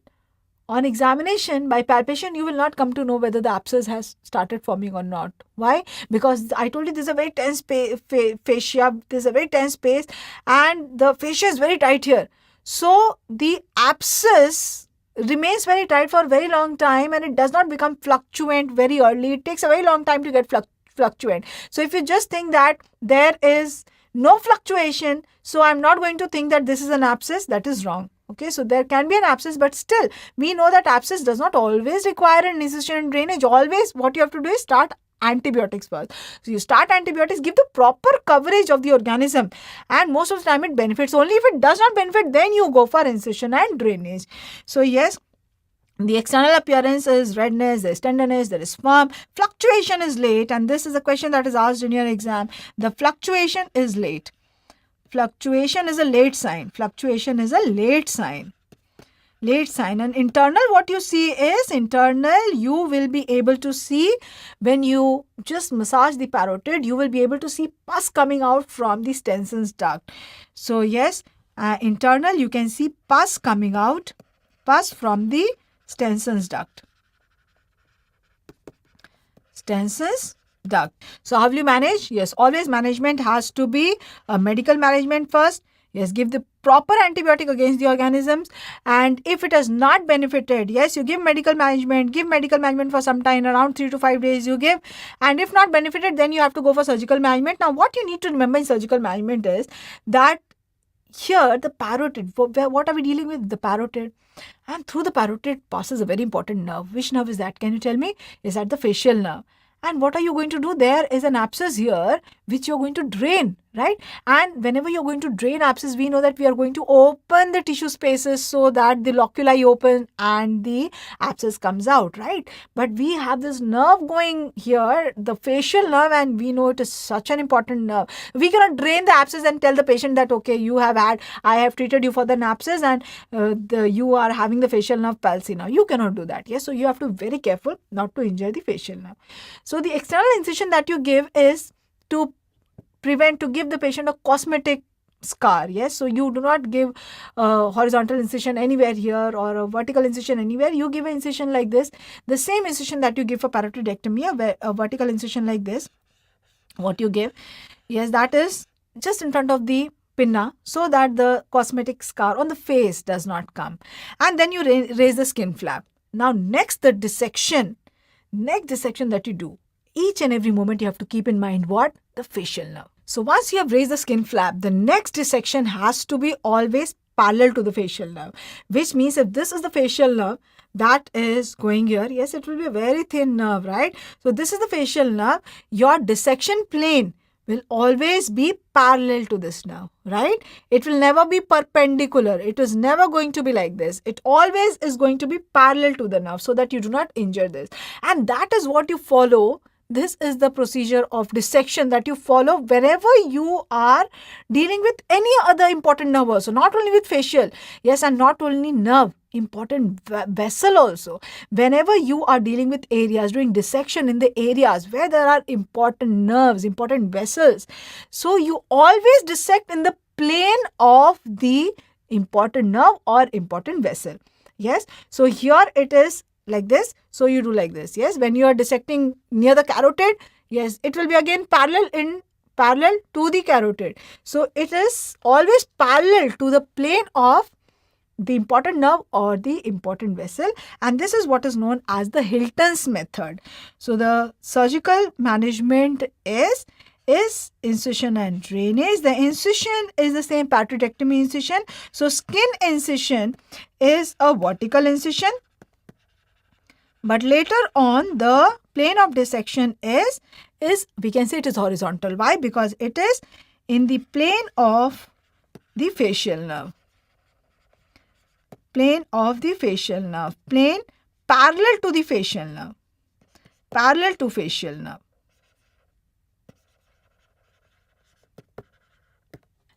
by palpation, you will not come to know whether the abscess has started forming or not. Why? Because I told you this is a very tense fascia, this is a very tense space, and the fascia is very tight here. So the abscess remains very tight for a very long time, and it does not become fluctuant very early. It takes a very long time to get fluctuant. So if you just think that there is no fluctuation, so I'm not going to think that this is an abscess. That is wrong. Okay, so there can be an abscess, but still we know that abscess does not always require an incision and drainage. Always what you have to do is start antibiotics first. So you start antibiotics, give the proper coverage of the organism, and most of the time it benefits. Only if it does not benefit, then you go for incision and drainage. So yes, the external appearance is redness, there is tenderness, there is firm. Fluctuation is late, and this is a question that is asked in your exam. The fluctuation is late. Fluctuation is a late sign. Fluctuation is a late sign. Late sign. And internal, what you see is internal, you will be able to see when you just massage the parotid, you will be able to see pus coming out from the Stenson's duct. So yes, internal, you can see pus coming out, pus from the Stenson's duct. Stenson's duct. So how will you manage? Yes, always management has to be a medical management first. Yes, give the proper antibiotic against the organisms, and if it has not benefited, yes, you give medical management. Give medical management for some time, around 3 to 5 days you give, and if not benefited, then you have to go for surgical management. Now what you need to remember in surgical management is that here the parotid, what are we dealing with? The parotid, and through the parotid passes a very important nerve. Which nerve is that? Can you tell me? Is that the facial nerve? And what are you going to do? There is an abscess here which you're going to drain, right? And whenever you're going to drain abscess, we know that we are going to open the tissue spaces so that the loculi open and the abscess comes out, right? But we have this nerve going here, the facial nerve, and we know it is such an important nerve. We cannot drain the abscess and tell the patient that, okay, I have treated you for the abscess and you are having the facial nerve palsy now. You cannot do that. Yes, so you have to be very careful not to injure the facial nerve. So the external incision that you give is to give the patient a cosmetic scar. Yes, so you do not give a horizontal incision anywhere here or a vertical incision anywhere. You give an incision like this, the same incision that you give for parotidectomy, a vertical incision like this. What you give, yes, that is just in front of the pinna so that the cosmetic scar on the face does not come, and then you raise the skin flap. Now next, the dissection. Next dissection that you do, each and every moment you have to keep in mind what? The facial nerve. So once you have raised the skin flap, the next dissection has to be always parallel to the facial nerve, which means if this is the facial nerve that is going here, yes, it will be a very thin nerve, right? So this is the facial nerve. Your dissection plane will always be parallel to this nerve, right? It will never be perpendicular. It is never going to be like this. It always is going to be parallel to the nerve so that you do not injure this. And that is what you follow. This is the procedure of dissection that you follow whenever you are dealing with any other important nerve also, not only with facial, yes, and not only nerve, important vessel also. Whenever you are dealing with areas, doing dissection in the areas where there are important nerves, important vessels, so you always dissect in the plane of the important nerve or important vessel. Yes, so here it is like this, so you do like this. Yes, when you are dissecting near the carotid, yes, it will be again parallel to the carotid. So it is always parallel to the plane of the important nerve or the important vessel, and this is what is known as the Hilton's method. So the surgical management is incision and drainage. The incision is the same parotidectomy incision. So skin incision is a vertical incision, but later on the plane of dissection is we can say it is horizontal. Why? Because it is in the plane of the facial nerve. Plane of the facial nerve. Plane parallel to the facial nerve. Parallel to facial nerve.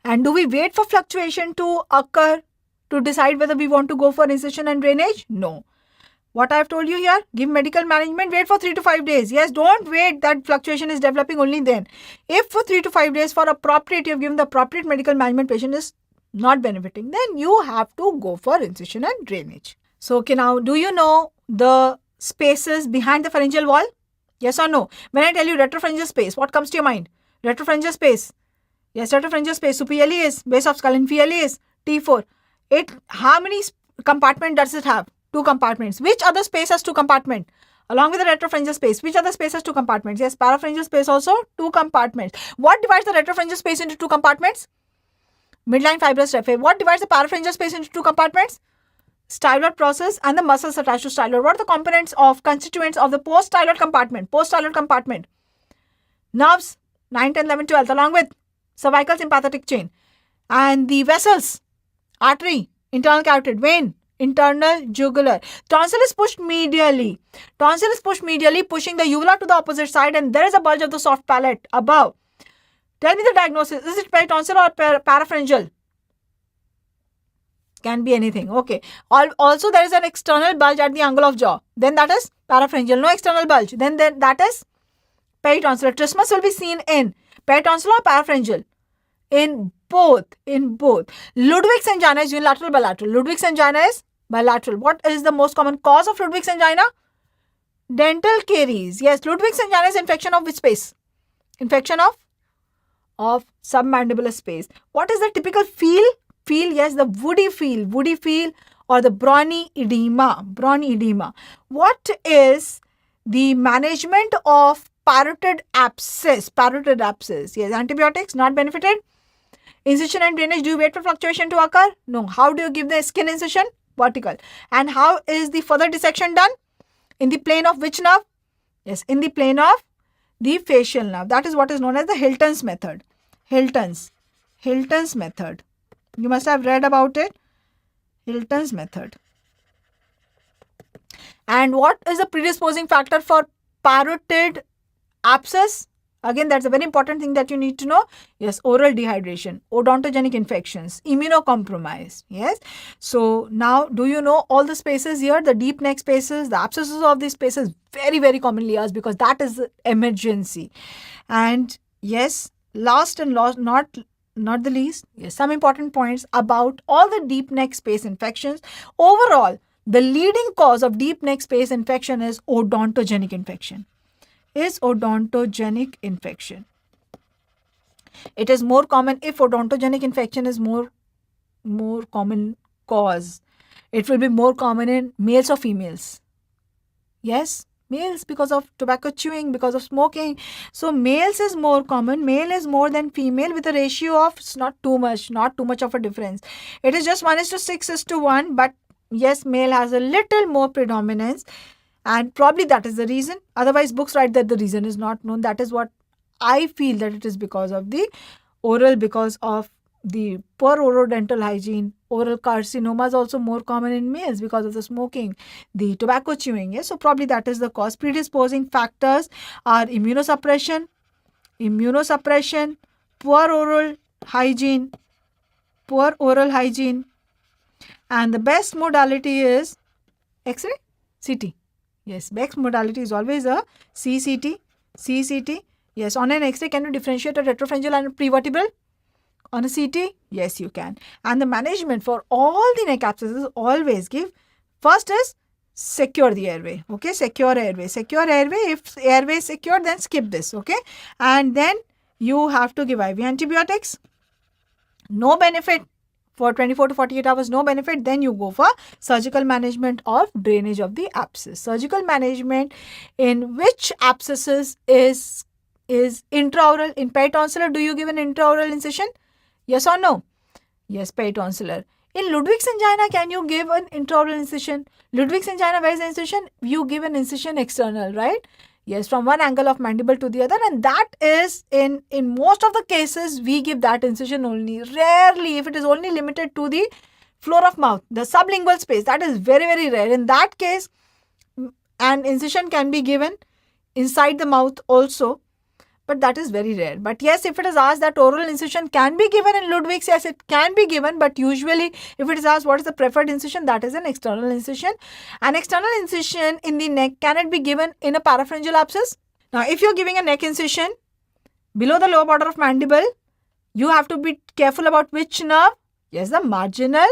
And do we wait for fluctuation to occur to decide whether we want to go for incision and drainage? No. What I have told you here, give medical management, wait for 3 to 5 days. Yes, don't wait that fluctuation is developing only then. If for 3 to 5 days for appropriate, you have given the appropriate medical management, patient is not benefiting, then you have to go for incision and drainage. So, okay, now do you know the spaces behind the pharyngeal wall? Yes or no? When I tell you retropharyngeal space, what comes to your mind? Retropharyngeal space. Yes, retropharyngeal space. Superior is, base of skull, inferior is T4. How many compartments does it have? 2 compartments. Which other space has 2 compartments? Along with the retropharyngeal space, which are the spaces? 2 compartments. Yes, parapharyngeal space also 2 compartments. What divides the retropharyngeal space into 2 compartments? Midline fibrous raphe. What divides the parapharyngeal space into 2 compartments? Styloid process and the muscles attached to styloid. What are the components of constituents of the post-styloid compartment? Post-styloid compartment. Nerves 9, 10, 11, 12 along with cervical sympathetic chain. And the vessels, artery, internal carotid, vein, internal jugular. Tonsil is pushed medially. Tonsil is pushed medially, pushing the uvula to the opposite side, and there is a bulge of the soft palate above. Tell me the diagnosis. Is it peritonsil or parapharyngeal? Can be anything. Okay. Also, there is an external bulge at the angle of jaw. Then that is parapharyngeal. No external bulge. Then that is peritonsillar. Trismus will be seen in peritonsil or parapharyngeal. In both. Ludwig's angina is unilateral, bilateral. Ludwig's angina is bilateral. What is the most common cause of Ludwig's angina? Dental caries. Yes, Ludwig's angina is infection of which space? Infection of submandibular space. What is the typical feel? Yes, the woody feel or the brawny edema. What is the management of parotid abscess? Yes, antibiotics not benefited. Incision and drainage, do you wait for fluctuation to occur? No. How do you give the skin incision? Vertical. And how is the further dissection done? In the plane of which nerve? Yes, in the plane of the facial nerve. That is what is known as the Hilton's method. Hilton's method. You must have read about it. Hilton's method. And what is the predisposing factor for parotid abscess? Again, that's a very important thing that you need to know. Yes, oral dehydration, odontogenic infections, immunocompromise. Yes. So now, do you know all the spaces here? The deep neck spaces, the abscesses of these spaces, very, very commonly asked because that is the emergency. And yes, last and not the least, yes, some important points about all the deep neck space infections. Overall, the leading cause of deep neck space infection is odontogenic infection. It is more common if odontogenic infection is more common cause. It will be more common in males or females. Yes, males because of tobacco chewing, because of smoking. So males is more common. Male is more than female with a ratio of not too much of a difference. It is just 1:6:1, but yes, male has a little more predominance. And probably that is the reason. Otherwise, books write that the reason is not known. That is what I feel, that it is because of the oral, because of the poor orodental hygiene. Oral carcinoma is also more common in males because of the smoking, the tobacco chewing. Yes, so probably that is the cause. Predisposing factors are immunosuppression, poor oral hygiene, and the best modality is X-ray, CT. Yes, best modality is always a CCT. Yes, on an X-ray, can you differentiate a retropharyngeal and a prevertebral? On a CT, yes, you can. And the management for all the neck abscesses always give, first is secure the airway. Okay, secure airway. If airway is secure, then skip this. Okay, and then you have to give IV antibiotics. No benefit. For 24 to 48 hours, no benefit, then you go for surgical management of drainage of the abscess. Surgical management in which abscesses is intraoral. In peritonsillar, do you give an intraoral incision? Yes or no? Yes, peritonsillar. In Ludwig's angina, can you give an intraoral incision? Ludwig's angina, where is the incision? You give an incision external, right? Yes, from one angle of mandible to the other, and that is in most of the cases we give that incision only. Rarely, if it is only limited to the floor of mouth, the sublingual space, that is very, very rare. In that case, an incision can be given inside the mouth also, but that is very rare. But yes, if it is asked that oral incision can be given in Ludwig's, yes, it can be given, but usually if it is asked what is the preferred incision, that is an external incision. An external incision in the neck, can it be given in a parapharyngeal abscess? Now, if you are giving a neck incision below the lower border of mandible, you have to be careful about which nerve? Yes, the marginal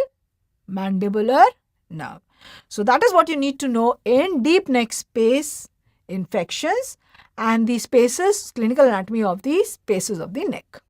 mandibular nerve. So that is what you need to know in deep neck space infections and the spaces, clinical anatomy of the spaces of the neck.